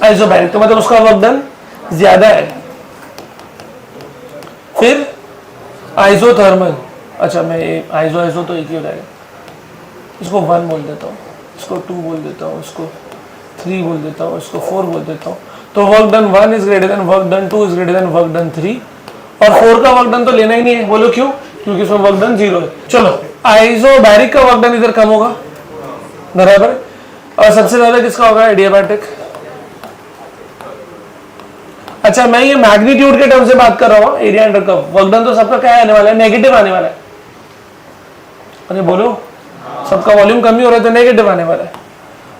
आइसोबैरिक, तो मतलब उसका वर्क डन ज्यादा है। फिर आइसोथर्मल, अच्छा मैं आइसो तो एक ही हो जाएगा, इसको 1 बोल देता हूँ, इसको 2 बोल देता हूँ, इसको 3 बोल देता हूँ, इसको 4 बोल देता हूँ। तो work done 1 is greater than work done 2 is greater than work done 3, और 4 का वर्क डन तो लेना ही नहीं है, बोलो क्यों, क्योंकि इसमें वर्क डन 0 है। चलो आइसोबैरिक का वर्क डन इधर कम होगा, बराबर, और सबसे ज्यादा किसका होगा, एडियाबैटिक। अच्छा मैं ये मैग्नीट्यूड के टर्म से बात कर रहा हूँ, area under curve, work done तो सबका क्या आने वाला है, नेगेटिव आने वाला है, अरे बोलो, सबका वॉल्यूम कम ही हो रहा है तो नेगेटिव आने वाला है,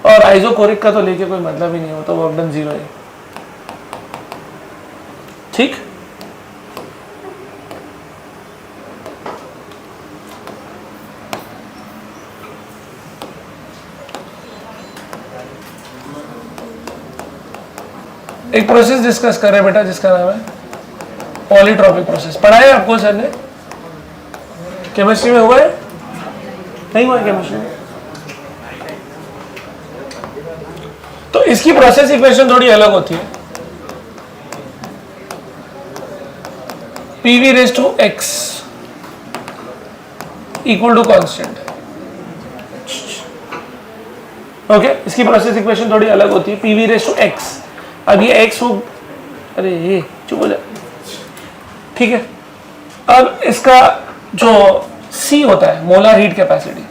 और आइसोकोरिक का तो लेके कोई मतलब ही नहीं होता, वर्क डन 0 है। ठीक, एक प्रोसेस डिस्कस कर रहे हैं बेटा जिसका नाम है पॉलीट्रॉपिक प्रोसेस। पढ़ा है आपको सर ने, केमिस्ट्री में हुआ है, नहीं हुआ है केमिस्ट्री में? तो इसकी प्रोसेस इक्वेशन थोड़ी अलग होती है, PV raise to x equal to constant, okay इसकी प्रोसेस इक्वेशन थोड़ी अलग होती है, पीवी रेस टू एक्स, अब ये एक्स हो, अरे ये चुप हो जा, ठीक है। अब इसका जो सी होता है मोलर हीट कैपेसिटी,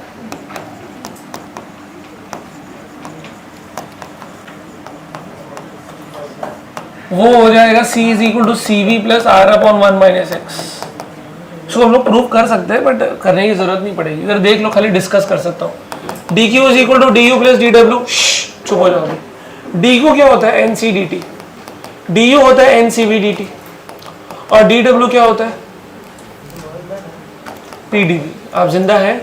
वो हो जाएगा C is equal to C V plus R upon 1 minus X. इसको हम लोग प्रूव कर सकते हैं बट करने की जरूरत नहीं पड़ेगी, इधर देख लो, खाली डिस्कस कर सकता हूँ। D Q is equal to D you plus D W, चुप हो जाओ। डी क्यू क्या होता है, N C D T, D U होता है N C V D T, और डी डब्ल्यू क्या होता है, पी डी वी। आप जिंदा हैं?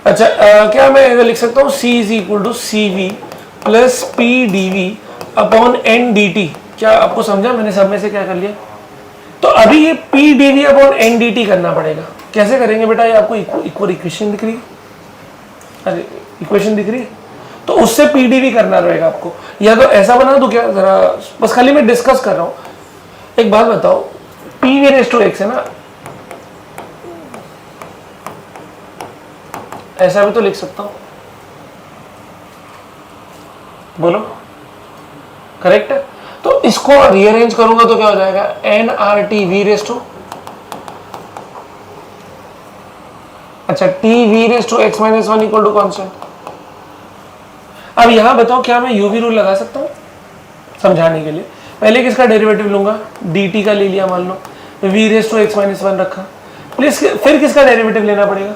अच्छा क्या मैं इधर लिख सकता हूँ C is equal to C V plus P D V upon N D T. क्या आपको समझा मैंने सब में से क्या कर लिया? तो अभी ये P D V upon N D T करना पड़ेगा। कैसे करेंगे बेटा? ये आपको इक्वल इक्वेशन दिख रही है, अरे इक्वेशन दिख रही है, तो उससे पी डी वी करना रहेगा आपको। या तो ऐसा बना दो क्या, जरा बस खाली मैं डिस्कस कर रहा हूँ। एक बात बताओ, P V raise to X है ना, ऐसा भी तो लिख सकता हूं, बोलो करेक्ट है? तो इसको रीअरेंज करूंगा तो क्या हो जाएगा, n R T V raise to, अच्छा T V raise to x minus 1 equal to constant. अब यहां बताओ क्या मैं यूवी रूल लगा सकता हूं समझाने के लिए? पहले किसका डेरिवेटिव लूंगा, डी टी का ले लिया मान लो, V raise to x minus 1 रखा, प्लीज फिर किसका डेरिवेटिव लेना पड़ेगा,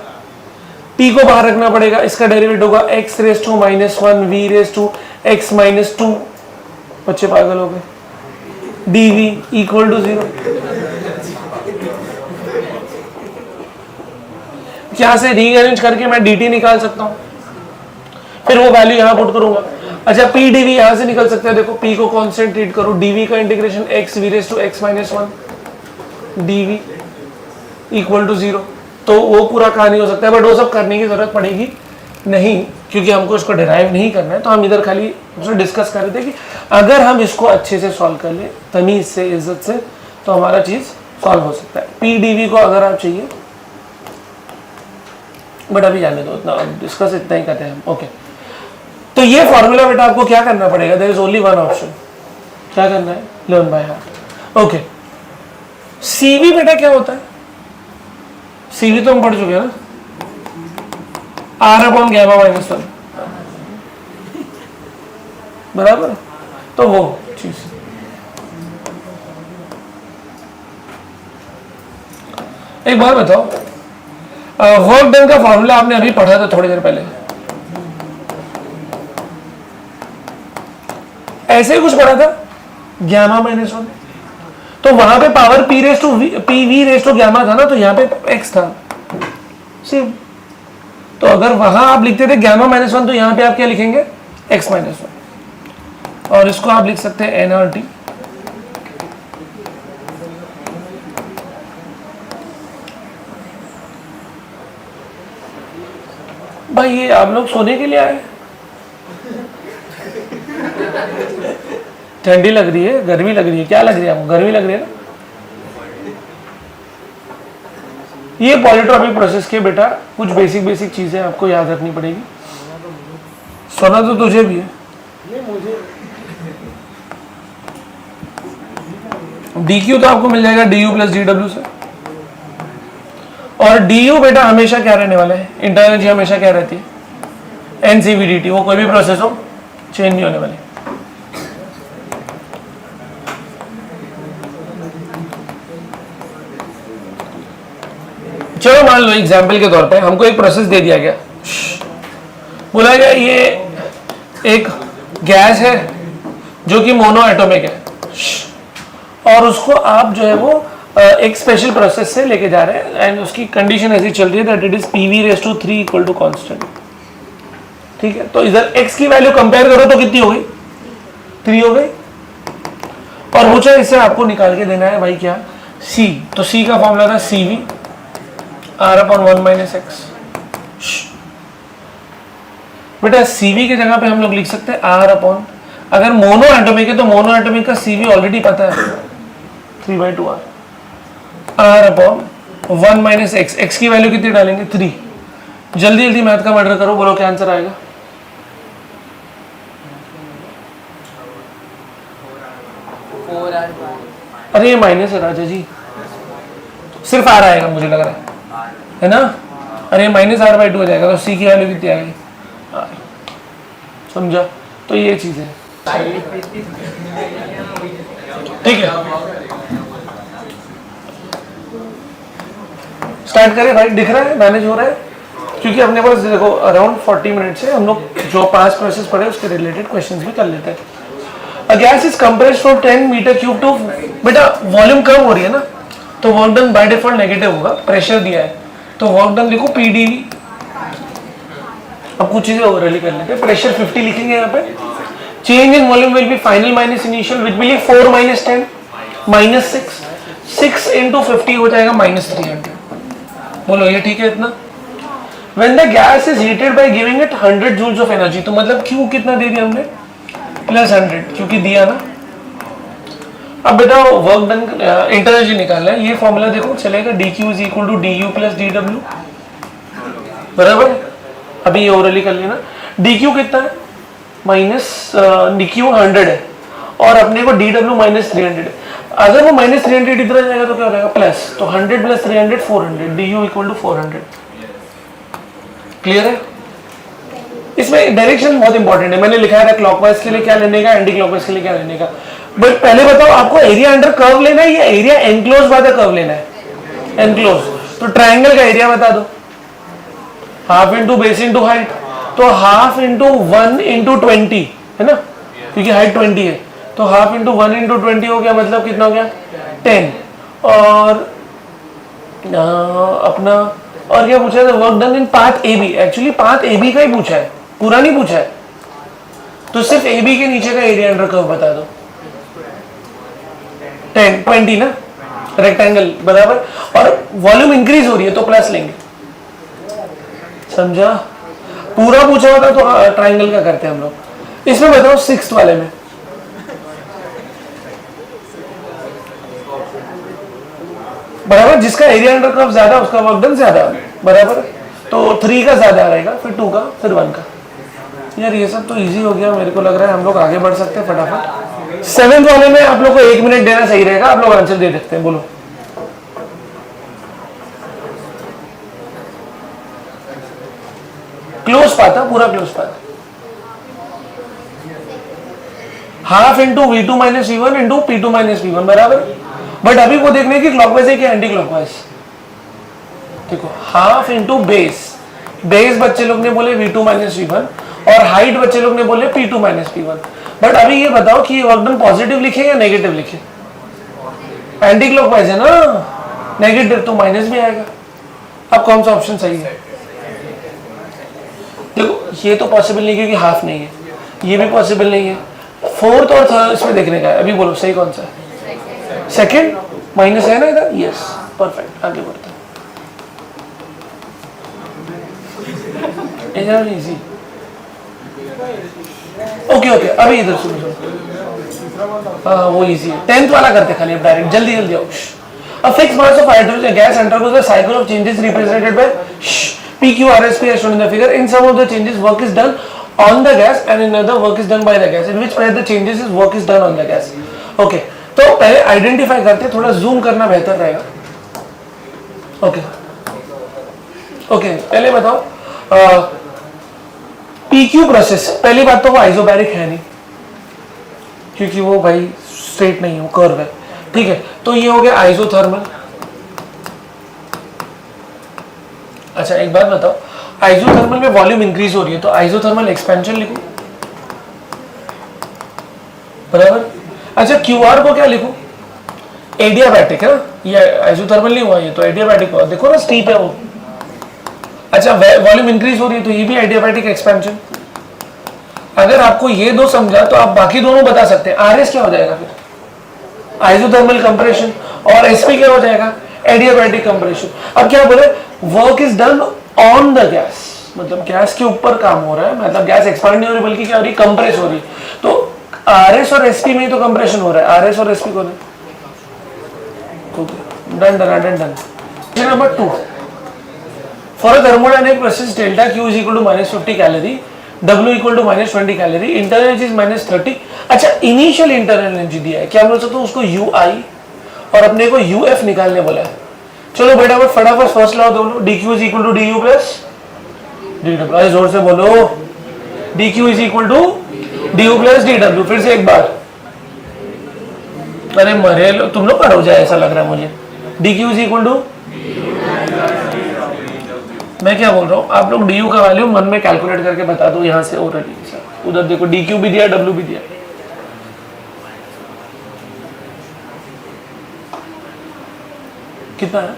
टी को बाहर रखना पड़ेगा, इसका डेरिवेटिव होगा X raise to minus 1 V raise to x minus 2, बच्चे पागल हो गए, डी वी इक्वल टू 0। यहां से रीअरेंज करके मैं डी टी निकाल सकता हूं, फिर वो वैल्यू यहां पुट करूंगा। अच्छा पी डी वी यहां से निकल सकता है, देखो पी को कांस्टेंट ट्रीट करो, डी वी का integration X V raise to x minus 1 D V equal to 0। तो वो पूरा कहानी हो सकता है, बट वो सब करने की जरूरत पड़ेगी नहीं, क्योंकि हमको इसको डिराइव नहीं करना है। तो हम इधर खाली डिस्कस कर रहे थे कि अगर हम इसको अच्छे से सॉल्व कर ले, तमीज से, इज्जत से, तो हमारा चीज सॉल्व हो सकता है। पी डी वी को अगर आप चाहिए, बट अभी जाने दो, इतना डिस्कस इतना ही करते हैं। ओके तो ये फॉर्मूला बेटा आपको क्या करना पड़ेगा, there is only one option, क्या करना है, learn by heart. Okay CV बेटा क्या होता है, सीवी तो हम पढ़ चुके हैं ना, आर अपॉन गैमा माइनस 1 बराबर, तो वो चीज एक बात बताओ, वर्क डन का फॉर्मूला आपने अभी पढ़ा था थोड़ी देर पहले, ऐसे ही कुछ पढ़ा था, गैमा माइनस 1, तो वहां पे power P raise to P V raise to gamma था ना, तो यहाँ पे एक्स था सेम। तो अगर वहां आप लिखते थे गैमा माइनस 1, तो यहाँ पे आप क्या लिखेंगे, एक्स माइनस 1, और इसको आप लिख सकते हैं एन आर टी भाई। ये आप लोग सोने के लिए आए, ठंडी लग रही है, गर्मी लग रही है, क्या लग रही है आपको, गर्मी लग रही है ना? ये पॉलीट्रॉपिक प्रोसेस के बेटा कुछ बेसिक चीजें आपको याद रखनी पड़ेगी। सोना तो तुझे भी है, डी क्यू तो आपको मिल जाएगा D you plus D W से, और डी यू बेटा हमेशा क्या रहने वाला है, इंटरनल एनर्जी हमेशा क्या रहती है, एनसीवीडीटी, वो कोई भी प्रोसेस हो चेंज नहीं होने वाली। चलो मान लो एग्जाम्पल के तौर पे हमको एक प्रोसेस दे दिया गया, बोला गया ये एक गैस है जो कि मोनो एटॉमिक है, और उसको आप जो है वो एक स्पेशल प्रोसेस से लेके जा रहे हैं, एंड उसकी कंडीशन ऐसी चल रही है that it is PV raise to 3 equal to constant. ठीक है, तो इधर x की वैल्यू कंपेयर करो तो कितनी हो गई, 3 हो गई, और वो चाहे इससे आपको निकाल के देना है भाई क्या, c। तो c का फॉर्मूला था C V R upon 1 minus x. बेटा सीवी की जगह पे हम लोग लिख सकते हैं आर अपॉन, अगर मोनो एटॉमिक है तो मोनो एटॉमिक का सीवी ऑलरेडी पता है 3/2 R upon 1 minus x. X की वैल्यू कितनी डालेंगे, 3। जल्दी जल्दी मैथ का मर्डर करो, बोलो क्या आंसर आएगा, अरे ये माइनस है राजा जी, सिर्फ आर आएगा मुझे लग रहा है ना। अरे माइनस आर बाई टू हो जाएगा, तो सी की वैल्यू कितनी आएगी, समझा। तो ये चीज है, ठीक है। स्टार्ट करें भाई, दिख रहा है मैनेज हो रहा है, क्योंकि अपने पास देखो अराउंड 40 मिनट से हम लोग जो 5 प्रोसेस पढ़े उसके रिलेटेड क्वेश्चंस भी कर लेते हैं। A gas is compressed from 10 metre cube to, बेटा वॉल्यूम कम हो रही है ना, तो work done by default negative होगा, प्रेशर दिया है तो वर्क डन लिखो पीडी। अब कुछ चीजें ओवरली कर लेते हैं, प्रेशर 50 लिखेंगे यहाँ पे, change in volume will be final minus initial, which will 4 minus 10 minus 6 into 50 हो जाएगा माइनस 300। बोलो ये ठीक है इतना। When the gas is heated by giving it 100 joules of energy, तो मतलब Q कितना दे दिया हमने, प्लस 100, क्योंकि दिया ना। अब बेटा वर्क डन इंटरनल निकालना है, ये फॉर्मूला देखो चलेगा, dq is equal to du plus dw, बराबर। अभी ये ओरली कर लेना, dq कितना है माइनस, dq 100 है और अपने को dw माइनस 300 है। अगर वो माइनस 300 इधर जाएगा तो क्या हो जाएगा प्लस, तो 100 plus 300 400, du equal to 400। Clear है। इसमें डायरेक्शन बहुत इंपॉर्टेंट है, मैंने लिखा है क्लॉकवाइज के लिए क्या लेने का, एंटी क्लॉकवाइज के लिए क्या लेने का। बट पहले बताओ आपको एरिया अंडर कर्व लेना है या area enclose by the curve लेना है, एनक्लोज। तो ट्रायंगल का एरिया बता दो, half into base into height, तो हाफ इंटू 1 इंटू 20 है ना, क्योंकि हाइट 20 है, तो हाफ इंटू 1 इंटू 20 हो गया, मतलब कितना हो गया 10। और अपना और क्या पूछा था, work done in path A B, actually path A B का ही पूछा है, पूरा नहीं पूछा है, तो सिर्फ ए बी के नीचे का एरिया अंडर कर्व बता दो, 10 20 ना, रेक्टेंगल बराबर। और वॉल्यूम इंक्रीज हो रही है तो प्लस लेंगे, समझा। पूरा पूछा होता तो ट्राइंगल का करते हैं हम लोग। इसमें बताओ 6th वाले में बराबर, जिसका एरिया अंडर कर्व ज्यादा उसका वर्क डन ज्यादा, बराबर। तो 3 का ज्यादा रहेगा, फिर 2 का, फिर 1 का। यार ये सब तो इजी हो गया, मेरे को लग रहा है हम लोग आगे बढ़ सकते हैं फटाफट। 7th वाले में आप लोग को 1 मिनट देना सही रहेगा, आप लोग आंसर दे सकते हैं, बोलो। क्लोज पाथ था, पूरा close path, half into V2 minus V1 into P2 minus P1, बराबर। बट अभी वो देखने की क्लॉकवाइज है कि एंटी क्लॉकवाइज। देखो हाफ इंटू बेस, बेस बच्चे लोग ने बोले V2 माइनस V1 और हाइट बच्चे लोग ने बोले P2 माइनस P1। बट अभी ये बताओ कि वर्क डन पॉजिटिव लिखे या नेगेटिव लिखे, एंटी क्लॉकवाइज है ना, नेगेटिव तो माइनस भी आएगा। अब कौन सा ऑप्शन सही है, देखो ये तो पॉसिबल नहीं क्योंकि हाफ नहीं है, ये भी पॉसिबल नहीं है, 4th और 3rd इसमें देखने का है। अभी बोलो सही कौन सा है, सेकेंड, माइनस है ना इधर, यस परफेक्ट, आगे बढ़ते हैं। इजी, ओके ओके, अभी इधर सुनो, हाँ वो इजी है। 10th वाला करते खाली, अब डायरेक्ट जल्दी जल्दी आओ। A fixed mass of hydrogen gas undergoes a cycle of changes represented by PQRSP as shown in the figure. In some of the changes work is done on the gas and in other work is done by the gas. In which pair the changes is work is done on the gas. Okay, तो पहले identify करते, थोड़ा zoom करना बेहतर रहेगा। Okay okay, पहले बताओ PQ process, पहली बात तो वो आइसोबैरिक है नहीं क्योंकि वो भाई स्ट्रेट नहीं है, वो कर्व है, ठीक है। तो ये हो गया आइसोथर्मल। अच्छा एक बात बताओ, आइसोथर्मल में वॉल्यूम इंक्रीज हो रही है तो आइसोथर्मल एक्सपेंशन लिखो, बराबर। अच्छा क्यूआर को क्या लिखो, एडियाबैटिक है, ये आइसोथर्मल नहीं हुआ, ये तो एडियाबैटिक हुआ, देखो ना स्टीप है वो। अच्छा वॉल्यूम इंक्रीज हो रही है तो ये भी एडियाबैटिक एक्सपेंशन। अगर आपको ये दो समझा तो आप बाकी दोनों बता सकते हैं। आरएस क्या हो जाएगा फिर, आइसोथर्मल कंप्रेशन, और एसपी क्या हो जाएगा, एडियाबैटिक कंप्रेशन। अब क्या बोले, work is done on the gas, मतलब गैस के ऊपर काम हो रहा है, मतलब गैस एक्सपांड नहीं हो रही बल्कि क्या हो रही, कंप्रेस हो रही। तो आरएस और एसपी में तो कंप्रेशन हो रहा है, आरएस और एसपी को done done done done. Number 2, for a thermodynamic process delta Q is equal to -50 calorie, W equal to -20 calorie, internal energy is -30। अच्छा इनिशियल इंटरनल एनर्जी दिया है, क्या बोल सकते हो उसको UI, और अपने को यूएफ निकालने बोला है। चलो बेटा फटाफट फर्स्ट लॉ दो लो, d Q is equal to D you plus D डब्ल्यू। अरे जोर से बोलो, d Q is equal to D you plus D डब्ल्यू। फिर से एक बार, अरे मरे तुम लोग पढ़ो जाए ऐसा लग रहा है मुझे। D Q is equal to, मैं क्या बोल रहा हूँ, आप लोग डी यू का वैल्यू मन में कैलकुलेट करके बता दो यहाँ से ऑलरेडी। उधर देखो डी क्यू भी दिया, डब्ल्यू भी दिया। कितना है?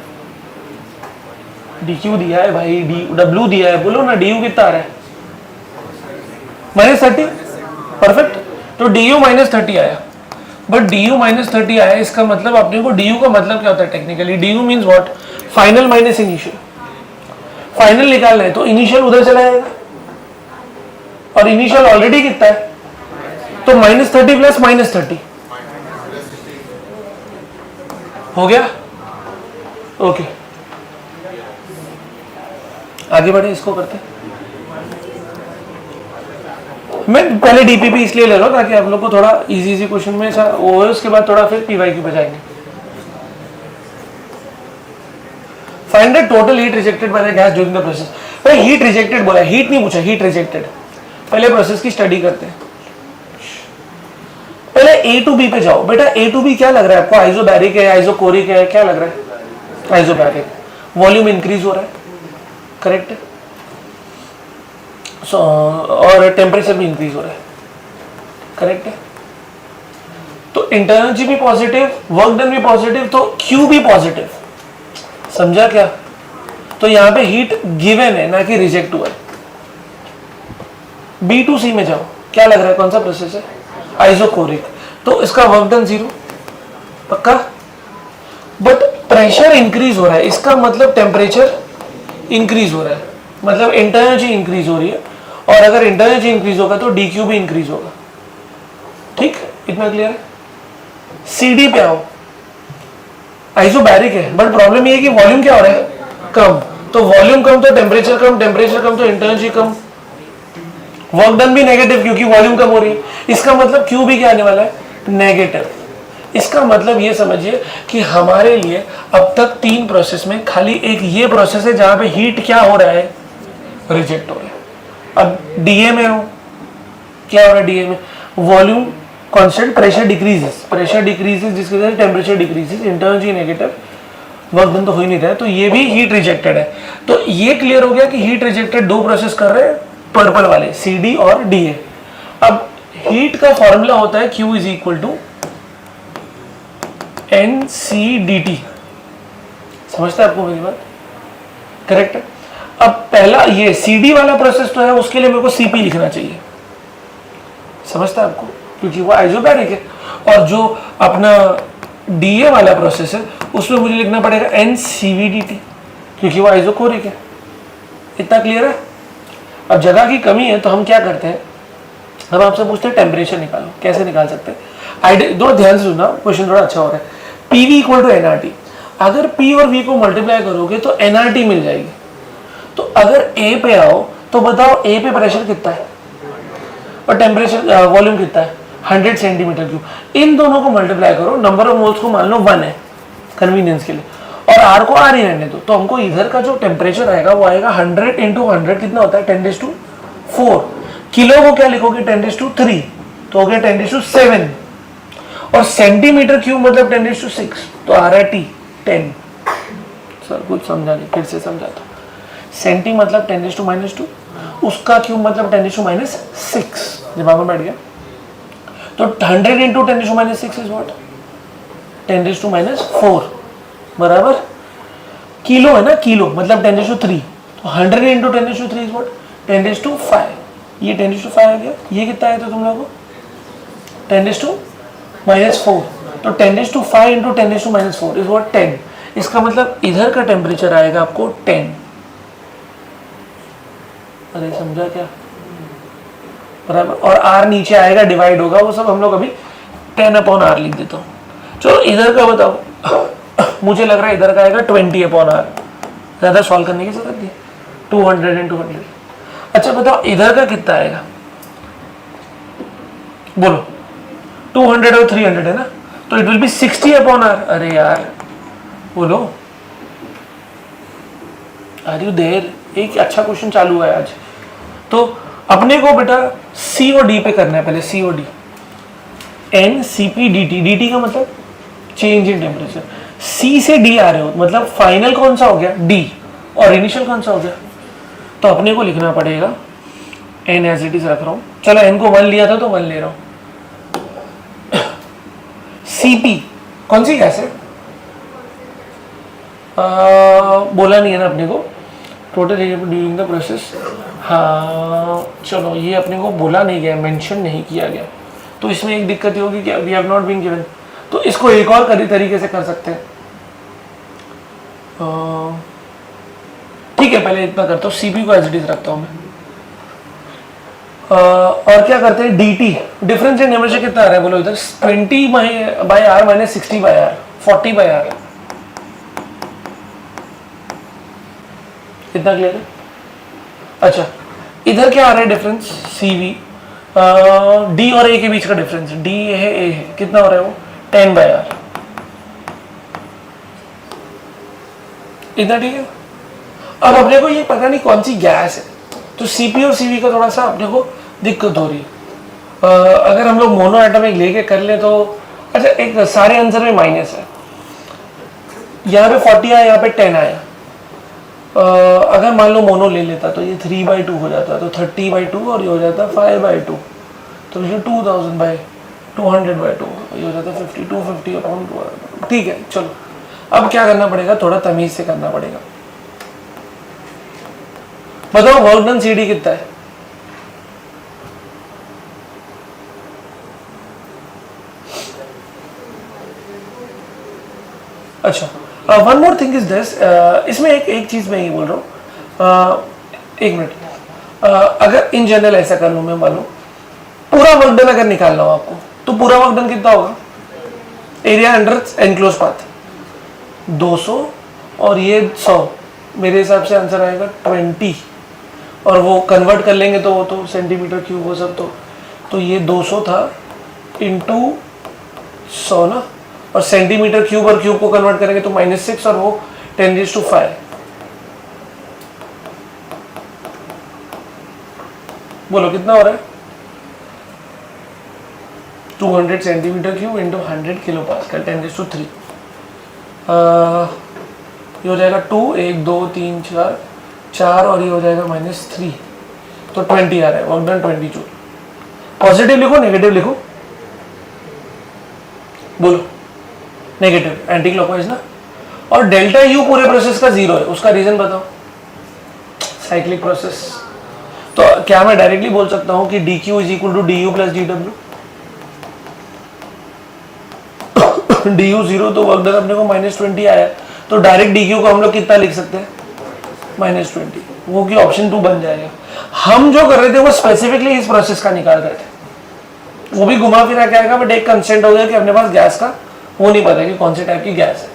डी क्यू दिया है भाई, डी डब्ल्यू दिया है, बोलो ना डी यू कितना आ रहा है? -30। परफेक्ट। तो डी यू -30 आया, बट डी यू -30 आया, इसका मतलब अपने को डी यू का मतलब क्या होता है technically? D you means what? Final minus initial. Final निकालना है तो इनिशियल उधर चला जाएगा, और इनिशियल ऑलरेडी कितना है? तो -30 प्लस -30 हो गया। ओके, आगे बढ़े, इसको करते हैं। मैं पहले डीपीपी इसलिए ले रहा हूं ताकि आप लोग को थोड़ा इजी क्वेश्चन में वो है, उसके बाद थोड़ा फिर पीवाईक्यू पे जाएंगे। Find the total heat rejected by the gas during the process. भाई हीट रिजेक्टेड बोला, हीट नहीं पूछा, हीट रिजेक्टेड। पहले प्रोसेस की स्टडी करते हैं। पहले ए टू बी पे जाओ बेटा। ए टू बी क्या लग रहा है आपको? आइसोबैरिक है, आइसोकोरिक है, क्या लग रहा है? आइसोबैरिक। वॉल्यूम इंक्रीज हो रहा है, करेक्ट है। और टेम्परेचर भी इंक्रीज हो रहा है, करेक्ट है। तो इंटरनल भी पॉजिटिव, वर्क डन भी पॉजिटिव, तो क्यू भी पॉजिटिव। समझा क्या? तो यहां पे हीट गिवन है, ना कि रिजेक्ट हुआ है। बी टू सी में जाओ, क्या लग रहा है? कौन सा प्रोसेस है? आइसोकोरिक। तो इसका वर्क डन 0 पक्का, बट प्रेशर इंक्रीज हो रहा है, इसका मतलब टेम्परेचर इंक्रीज हो रहा है, मतलब इंटरनल इंक्रीज हो रही है। और अगर इंटरनल इंक्रीज होगा तो डी क्यू भी इंक्रीज होगा। ठीक, इतना क्लियर है? सीडी पे आओ, आइसोबैरिक है, बट प्रॉब्लम ये है कि वॉल्यूम क्या हो रहा है? कम। तो वॉल्यूम कम तो टेम्परेचर कम, टेम्परेचर कम तो इंटरनल कम, वर्क डन भी नेगेटिव क्योंकि वॉल्यूम कम हो रही है। इसका मतलब क्यू भी क्या आने वाला है? नेगेटिव। इसका मतलब ये समझिए कि हमारे लिए अब तक 3 प्रोसेस में खाली एक ये प्रोसेस है जहां पे हीट क्या हो रहा है? रिजेक्ट हो रहा है। अब डीए में हो, क्या हो रहा है डीए में? Volume constant, pressure decreases, pressure decreases जिसकी वजह से temperature decreases, internal negative, work done तो हो ही नहीं रहा है, तो ये भी हीट रिजेक्टेड है। तो ये क्लियर हो गया कि हीट रिजेक्टेड 2 प्रोसेस कर रहे हैं, पर्पल वाले, सीडी और डीए। अब हीट का फॉर्मूला होता है Q is equal to NCDT। समझते हैं आपको मेरी बात? करेक्ट है। अब पहला ये CD वाला प्रोसेस तो है, उसके लिए मेरे को CP लिखना चाहिए। समझता है आपको? क्योंकि वो आइसोबैरिक है। और जो अपना DA वाला प्रोसेस है उसमें मुझे लिखना पड़ेगा NCVDT क्योंकि वो आइसोकोरिक है। इतना क्लियर है? अब जगह की कमी है तो हम क्या करते हैं, हम आपसे पूछते हैं टेम्परेचर निकालो। कैसे निकाल सकते हैं? दो ध्यान से सुनना, क्वेश्चन थोड़ा अच्छा हो रहा है। PV equal to NRT। अगर P और V को मल्टीप्लाई करोगे तो NRT मिल जाएगी। तो अगर A पे आओ तो बताओ A पे प्रेशर कितना है और टेम्परेचर वॉल्यूम कितना है? 100 सेंटीमीटर क्यूब। इन दोनों को मल्टीप्लाई करो, नंबर ऑफ मोल्स को मान लो 1 है कन्वीनियंस के लिए, और R को R ही रहने दो। तो हमको इधर का जो टेम्परेचर आएगा वो आएगा 100 इंटू 100 कितना होता है? 10⁴। किलो को क्या लिखोगे? 10⁵, तो हो गया 10⁷। और सेंटीमीटर क्यूब मतलब 10⁶, तो आ रहा है T 10। सर कुछ समझा नहीं, फिर से समझाता हूँ। सेंटी मतलब 10⁻², उसका क्यूब मतलब 10⁻6। दिमाग में बैठ गया? तो 100 इंटू 10⁻6 इज व्हाट? 10⁻4 बराबर। किलो है ना, किलो मतलब 10⁵। तो 100 इंटू 10⁵ इज व्हाट? 10⁵। ये 10⁵ आ गया। ये कितना आया था तुम लोगों को? 10⁻4। तो 10⁵ इंटू 10⁻4 इज व्हाट? 10। इसका मतलब इधर का टेम्परेचर आएगा आपको 10। अरे समझा क्या? बराबर। और R नीचे आएगा, डिवाइड होगा, वो सब हम लोग अभी 10/R लिख देता हूँ। चलो इधर का बताओ। मुझे लग रहा है इधर का आएगा 20/R। ज़्यादा सॉल्व करने की जरूरत नहीं, 200 इंटू 100। अच्छा बताओ इधर का कितना आएगा? बोलो। 200 और 300 है ना, तो इट विल बी 60/r। अरे यार बोलो, आर यू देयर? एक अच्छा क्वेश्चन चालू है आज। तो अपने को बेटा सी और डी पे करना है, पहले सी और D. N C P D T, D T का मतलब चेंज इन टेम्परेचर। सी से डी आ रहे हो मतलब फाइनल कौन सा हो गया? डी, और इनिशियल कौन सा हो गया? तो अपने को लिखना पड़ेगा एन एज इट इज रख रहा हूं। चलो एन को 1 लिया था तो 1 ले रहा हूं। सीपी कौन सी गैस है? बोला नहीं है ना अपने को, टोटल ड्यूरिंग द प्रोसेस। हाँ चलो, ये अपने को बोला नहीं गया, मेंशन नहीं किया गया, तो इसमें एक दिक्कत ये होगी कि we have not been given. तो इसको एक और तरीके से कर सकते हैं। ठीक है, पहले इतना करता हूँ, सीपी को एज इट इज रखता हूँ मैं। और क्या करते हैं? D T, difference in temperature कितना आ रहा है बोलो इधर? 20/r minus 60/r, 40/r। इतना क्लियर है? अच्छा, इधर क्या आ रहा है डिफरेंस? सीवी, डी और ए के बीच का डिफरेंस, डी है ए है, कितना हो रहा है वो? 10/r। इतना ठीक है। अब अपने को ये पता नहीं कौन सी गैस है, तो सीपी और सीवी का थोड़ा सा अपने को दिक्कत हो रही है। अगर हम लोग मोनो एटॉमिक लेके कर ले तो अच्छा, एक सारे आंसर में माइनस है। यहाँ पे 40 आया, यहाँ पे 10 आया। अगर मान लो मोनो ले लेता तो ये 3/2 हो जाता, तो 30/2 और ये हो जाता 5/2, तो ये 2000/200/2 ये हो जाता 50/2. ठीक है, चलो अब क्या करना पड़ेगा? थोड़ा तमीज से करना पड़ेगा। बताओ वर्क डन सीडी कितना है? अच्छा, one more thing is this, इसमें एक चीज मैं ये बोल रहा हूँ, एक मिनट, अगर इन जनरल ऐसा कर लूँ मैं, मान लो पूरा वर्क डन अगर निकालना हो आपको, तो पूरा वर्क डन कितना होगा? एरिया अंडर एनक्लोज पाथ 200 और ये 100, मेरे हिसाब से आंसर आएगा 20, और वो कन्वर्ट कर लेंगे तो वो तो सेंटीमीटर क्यूब वो सब, तो ये 200 था इंटू 100 ना, और सेंटीमीटर क्यूब और क्यूब को कन्वर्ट करेंगे तो -6 और वो 10⁵. बोलो कितना हो रहा है? 200 centimetre cube into 100 kilo pascal 10⁵. ये हो जाएगा 2, 1 2 3 4 और ये हो जाएगा -3, तो 20 आ रहा है। Work done 20 joule. पॉजिटिव लिखो नेगेटिव लिखो? बोलो नेगेटिव, एंटी क्लॉकवाइज ना। और डेल्टा यू पूरे प्रोसेस का 0 है, उसका रीजन बताओ। साइक्लिक प्रोसेस, तो क्या मैं डायरेक्टली बोल सकता हूं कि dq is equal to du plus dw? du 0, तो वर्क डन अपने को -20 आया, तो डायरेक्ट dq को हम लोग कितना लिख सकते हैं? -20, वो की ऑप्शन 2 बन जाएगा। हम जो कर रहे थे वो स्पेसिफिकली इस प्रोसेस का निकाल रहे थे, वो भी घुमा फिरा के आएगा, बट एक कंस्टेंट हो गया कि अपने पास गैस का वो नहीं पता कि कौन से टाइप की गैस है।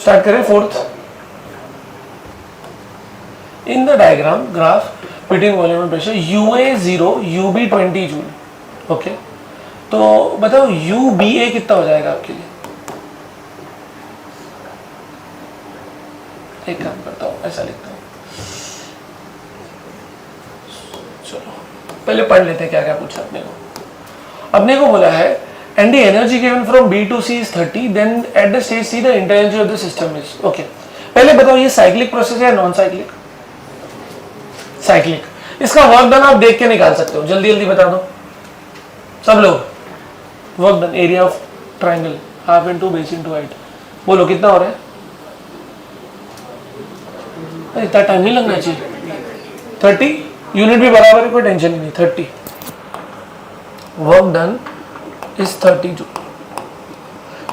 स्टार्ट करें fourth. In the diagram graph between volume and pressure UA 0 UB 20 joule. Okay, तो बताओ UBA कितना हो जाएगा आपके लिए? एक काम करता हूं, ऐसा लिखता हूं, चलो पहले पढ़ लेते हैं क्या क्या पूछा अपने को। अपने को बोला है and the energy given from B to C is 30, then at the stage C the intensity of the system is okay. पहले बताओ ये साइक्लिक प्रोसेस है या नॉन साइक्लिक? साइक्लिक। इसका वर्क डन आप देख के निकाल सकते हो, जल्दी जल्दी बता दो सब लोग। Work done area of triangle half into base into height, बोलो कितना हो रहा है? इतना टाइम नहीं लगना चाहिए। 30 यूनिट भी बराबर है, कोई टेंशन नहीं। 30 वर्क डन इज 30 जूल।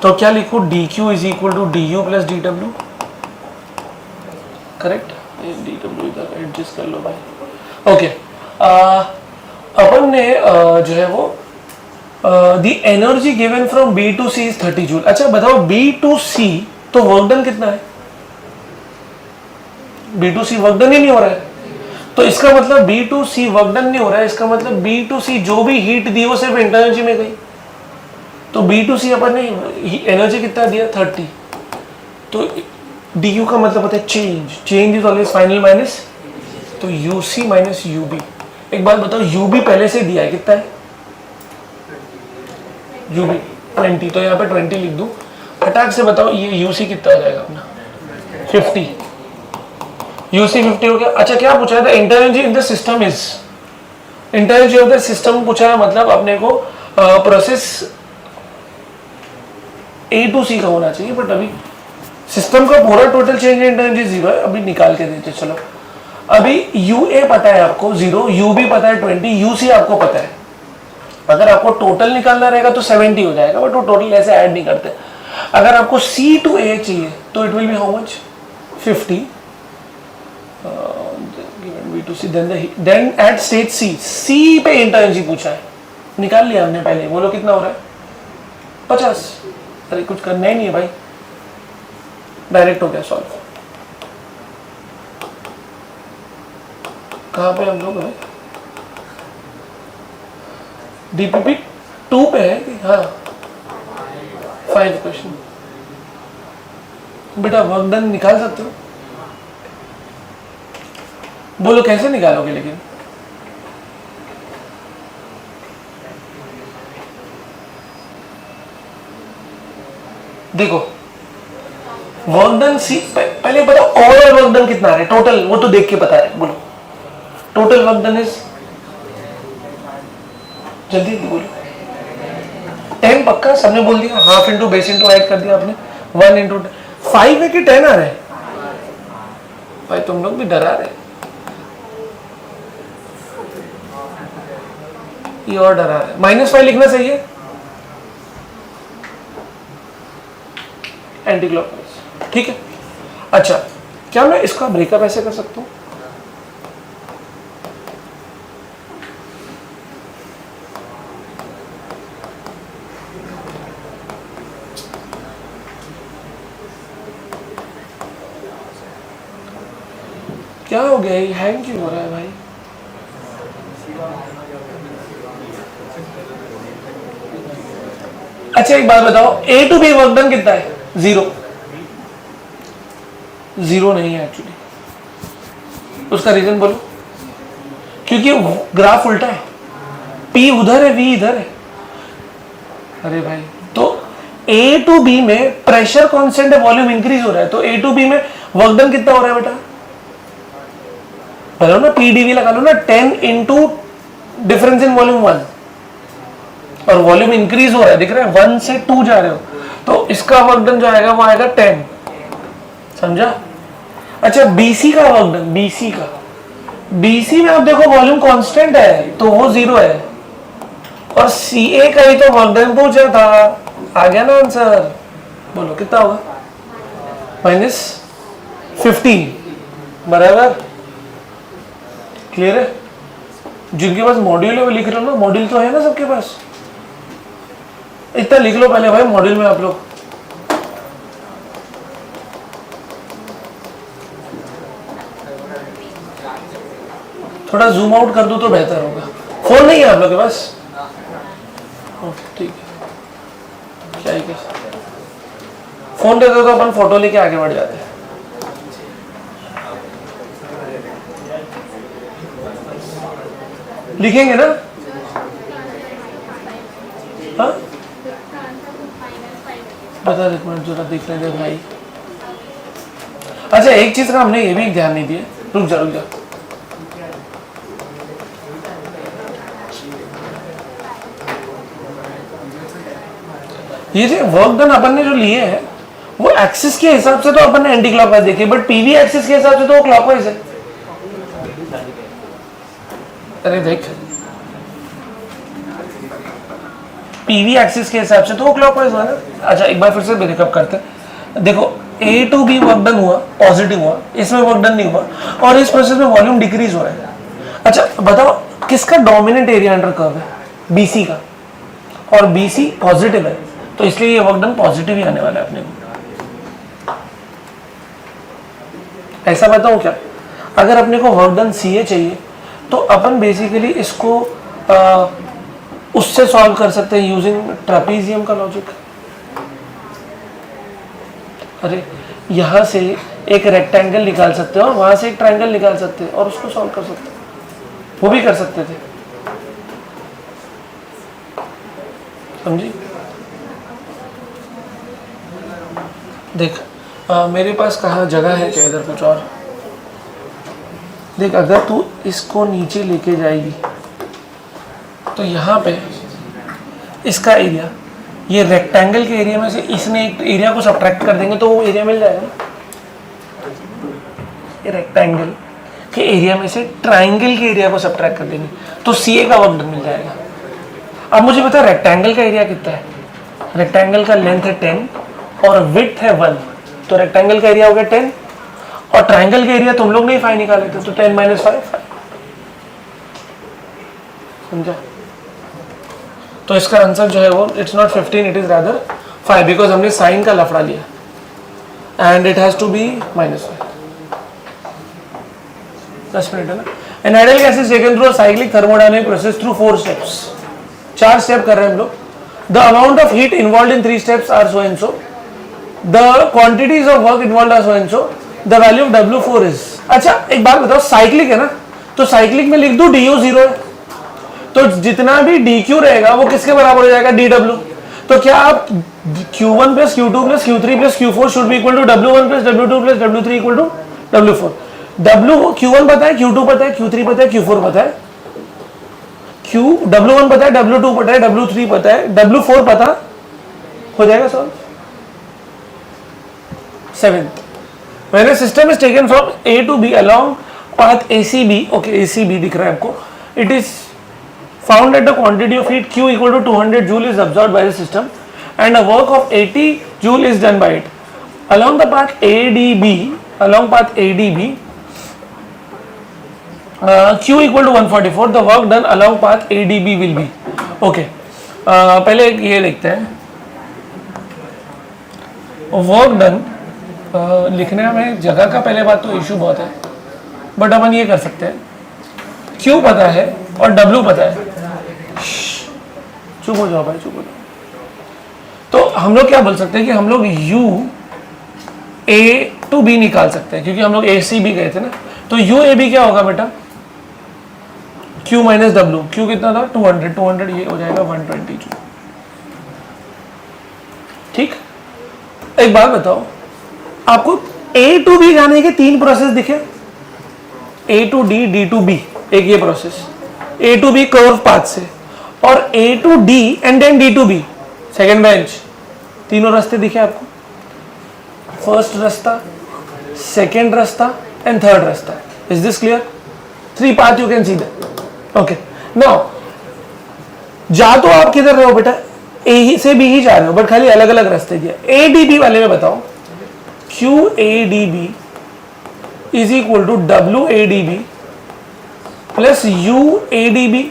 तो क्या लिखो? dq is equal to du plus dw, correct? dw इधर एडजस्ट कर लो भाई। ओके, अपन ने जो है वो the energy given from B to C is 30 joule. अच्छा बताओ B टू C तो वर्क डन कितना है? B to C work done ही नहीं हो रहा है, तो इसका मतलब B to C work done नहीं हो रहा है, इसका मतलब बी टू सी जो भी हीट दी वो सिर्फ इंटरनल एनर्जी में गई। तो बी टू सी अपन ने एनर्जी कितना दिया 30, तो डी यू का मतलब होता है change, change is always final minus, तो U C minus U B. एक बात बताओ, यू बी पहले से दिया है कितना है, यू बी 20, तो यहाँ पे 20 लिख दूं। फटाक से बताओ ये यू सी कितना हो जाएगा अपना 50, यू सी 50 हो गया। अच्छा क्या पूछा है, internal energy in the system is, internal energy of the system पूछा है, मतलब अपने को प्रोसेस ए टू सी का होना चाहिए, बट अभी सिस्टम का पूरा टोटल चेंज इंटरनल एनर्जी 0 है, अभी निकाल के देते चलो। अभी यू ए पता है आपको 0, यू बी पता है 20, यू सी आपको पता है। अगर आपको टोटल निकालना रहेगा तो 70 हो जाएगा, बट वो टोटल ऐसे ऐड नहीं करते। अगर आपको सी टू ए चाहिए तो it will be how much 50 B to C, then at stage C, C पे इंटरनल एनर्जी पूछा है, निकाल लिया हमने पहले, बोलो कितना हो रहा है 50। अरे कुछ करना ही नहीं है भाई, डायरेक्ट हो गया सॉल्व। कहाँ पे हम लोग हैं, डीपीपी 2 पे है कि हाँ 5 क्वेश्चन। बेटा वर्क डन निकाल सकते हो, बोलो कैसे निकालोगे, लेकिन देखो वर्क डन सी, पहले बताओ ओवरऑल वर्क डन कितना है टोटल, वो तो देख के बता रहे, बोलो टोटल वर्क डन इज, जल्दी बोलो 10 पक्का, सबने बोल दिया, half into base into add कर दिया आपने, 1 इंटू 5 है कि 10 आ रहा है भाई, तुम लोग भी डरा रहे, ये और डरा रहे, -5 लिखना सही है, एंटी क्लॉकवाइज, ठीक है। अच्छा क्या मैं इसका ब्रेकअप ऐसे कर सकता हूं, क्या हो गया, ये हैंग क्यों हो रहा है भाई, अच्छा एक बात बताओ, ए टू बी वर्क डन कितना है 0, 0 नहीं है एक्चुअली, उसका रीजन बोलो, क्योंकि ग्राफ उल्टा है, P उधर है V इधर है। अरे भाई तो A टू B में प्रेशर कांस्टेंट है, वॉल्यूम इंक्रीज हो रहा है, तो A टू B में वर्क डन कितना हो रहा है बेटा, बोलो ना PdV लगा लो ना, 10 इंटू डिफरेंस इन वॉल्यूम 1, और वॉल्यूम इंक्रीज हो रहा है, दिख रहा है 1 से 2 जा रहे हो, तो इसका वर्क डन जो आएगा वो आएगा 10, समझा। अच्छा BC का वर्क डन, BC का, BC में आप देखो वॉल्यूम कांस्टेंट है तो वो 0 है, और CA का ही तो वर्क डन पूछा था, आ गया ना आंसर, बोलो कितना होगा -15, बराबर, क्लियर है। जिनके पास मॉड्यूल है वो लिख लो ना, मॉड्यूल तो है ना सबके पास, इतना लिख लो पहले भाई मॉड्यूल में आप लोग, थोड़ा जूम आउट कर दो तो बेहतर होगा। फोन नहीं है आप लोग के पास, ठीक है, क्या है, फोन दे दो तो अपन फोटो लेके आगे बढ़ जाते हैं। लिखेंगे ना, हाँ बता एक मिनट जरा देख लेंगे भाई। अच्छा एक चीज का हमने ये भी ध्यान नहीं दिया, रुक जा रुक जा, ये जो वर्क डन अपन ने जो लिए हैं वो एक्सिस के हिसाब से तो अपन ने एंटी क्लॉकवाइज देखी, बट पीवी एक्सिस के हिसाब से तो वो क्लॉकवाइज है। अरे देख पीवी एक्सिस के हिसाब से तो वो क्लॉकवाइज हुआ ना। अच्छा एक बार फिर से ब्रेकअप करते हैं, देखो ए टू बी वर्क डन हुआ, पॉजिटिव हुआ, इसमें वर्क डन नहीं हुआ, और इस प्रोसेस में वॉल्यूम डिक्रीज हो रहा है। अच्छा बताओ किसका डोमिनेंट एरिया अंडर कर्व है, बीसी का, और बीसी पॉजिटिव है, तो इसलिए ये वर्क डन पॉजिटिव ही आने वाला है अपने को। ऐसा बताऊं क्या, अगर अपने को वर्क डन CA चाहिए तो अपन बेसिकली इसको उससे सॉल्व कर सकते हैं यूजिंग ट्रापीजियम का लॉजिक। अरे यहाँ से एक रेक्टेंगल निकाल सकते हैं और वहां से एक ट्रायंगल निकाल सकते हैं और उसको सॉल्व कर सकते हैं, वो भी कर सकते थे, समझी? देख मेरे पास कहाँ जगह है क्या इधर कुछ और? देख अगर तू इसको नीचे लेके जाएगी तो यहाँ पे इसका एरिया, ये रेक्टेंगल के एरिया में से इसने एक एरिया को सब्ट्रैक्ट कर देंगे तो वो एरिया मिल जाएगा ना। ये रेक्टेंगल के एरिया में से ट्राइंगल के एरिया को सब्ट्रैक्ट कर देंगे तो CA का वर्क डन मिल जाएगा। अब मुझे पता है रेक्टेंगल का एरिया कितना है, रेक्टेंगल का लेंथ है 10 और विड्थ है 1, तो रेक्टेंगल का एरिया हो गया 10 और ट्राइंगल का एरिया तुम लोग नहीं 5 निकाले थे तो 10 - 5 5, समझा? तो इसका आंसर जो है वो it's not 15, it is rather 5 because हमने साइन का लफड़ा लिया and it has to be -5। 10 minute है ना। An ideal gas is taken through a cyclic thermodynamic process through 4 steps. 4 step कर रहे हैं हम लोग। The amount of heat involved in 3 steps are so and so. The quantities of work involved are so and so. The value of W4 is। अच्छा एक बात बताओ, cyclic है ना, तो साइक्लिक में लिख दूं DU 0 है, तो जितना भी DQ रहेगा वो किसके बराबर हो जाएगा? DW। तो क्या आप Q1 + Q2 + Q3 + Q4 should be equal to W1 + W2 + W3 equal to W4। Q1 पता है, Q2 पता है, Q3 पता है, Q4 पता है, W1 पता है, W2 पता है, W3 पता है, W4 पता हो जाएगा solve. 7th, when a system is taken from A to B along path ACB, okay ACB दिख रहा है आपको, it is found that the quantity of heat Q equal to 200 joule is absorbed by the system and a work of 80 joule is done by it. Along the path ADB, Q equal to 144, the work done along path ADB will be, okay, पहले ये देखते हैं work done. लिखने में जगह का पहले बात तो इशू बहुत है, बट अपन ये कर सकते हैं, Q पता है और W पता है। चुप हो जाओ भाई, चुप हो जाओ। तो हम लोग क्या बोल सकते हैं कि हम लोग U A to B निकाल सकते हैं, क्योंकि हम लोग ACB गए थे ना। तो UAB क्या होगा बेटा? Q - W। Q कितना था? 200, ये हो जाएगा 120 जूल। ठीक, एक बात बताओ, आपको A to B जाने के 3 प्रोसेस दिखे, A to D, D to B, एक ये process, A to B curve path से, और A to D and then D to B second bench, तीनों रास्ते दिखे आपको? फर्स्ट रास्ता, सेकेंड रास्ता एंड थर्ड रास्ता। Is this clear? 3 path you can see that. Okay, now जा तो आप किधर रहे हो बेटा? A से B ही जा रहे हो, बट खाली अलग अलग रास्ते दिया। ADB वाले में बताओ, QADB is equal to WADB plus UADB,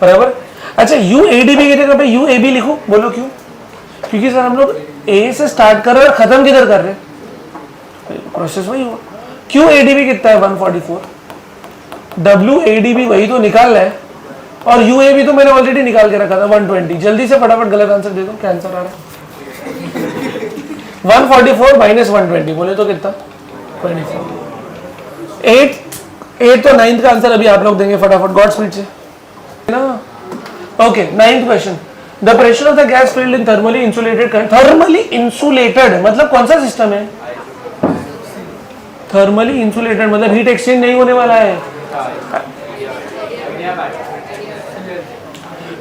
बराबर। अच्छा UADB की जगह पे UAB लिखो, बोलो क्यों? क्योंकि सर हम लोग A से स्टार्ट कर रहे हैं और खत्म किधर कर रहे हैं? प्रोसेस वही हुआ। QADB कितना है? 144। WADB वही तो निकाल रहा है, और UAB तो मैंने ऑलरेडी निकाल के रखा था 120। जल्दी से फटाफट गलत आंसर दे दो, क्या आंसर आ रहा है? 144 माइनस 120 बोले तो कितना? 24। 8 तो 9th का आंसर अभी आप लोग देंगे फटाफट गॉड स्पीड से ना। Okay, 9th question, the pressure of the gas field in thermally insulated, thermally insulated मतलब कौन सा सिस्टम है? थर्मली इंसुलेटेड मतलब हीट एक्सचेंज नहीं होने वाला है।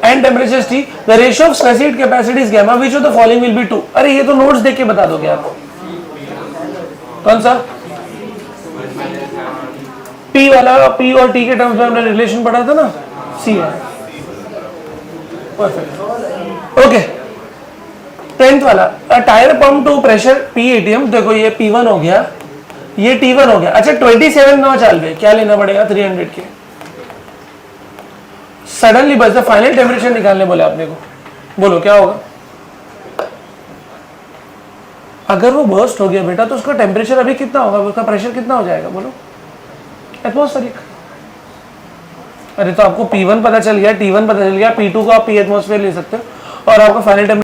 And temperature T, the ratio of stress heat capacity is gamma, which of the following will be 2। अरे ये तो नोट्स देख के बता दोगे आप, कौन सा? P वाला, P और T के टर्म्स में हमने रिलेशन पढ़ा था ना, C है। परफेक्ट। ओके, 10th वाला, tyre pump to pressure P-ATM, देखो ये P1 हो गया, ये T1 हो गया। अच्छा 27 नौ चाल पे क्या लेना पड़ेगा? 300 के। सडनली बस द फाइनल टेम्परेचर निकालने बोले आपने को, बोलो क्या होगा? अगर वो बर्स्ट हो गया बेटा तो उसका टेम्परेचर अभी कितना होगा, उसका प्रेशर कितना हो जाएगा बोलो, एटमॉस्फेरिक। अरे तो आपको P1 पता चल गया, T1 पता चल गया, P2 को आप P एटमॉस्फेयर ले सकते हो और आपका फाइनल टेम्परेचर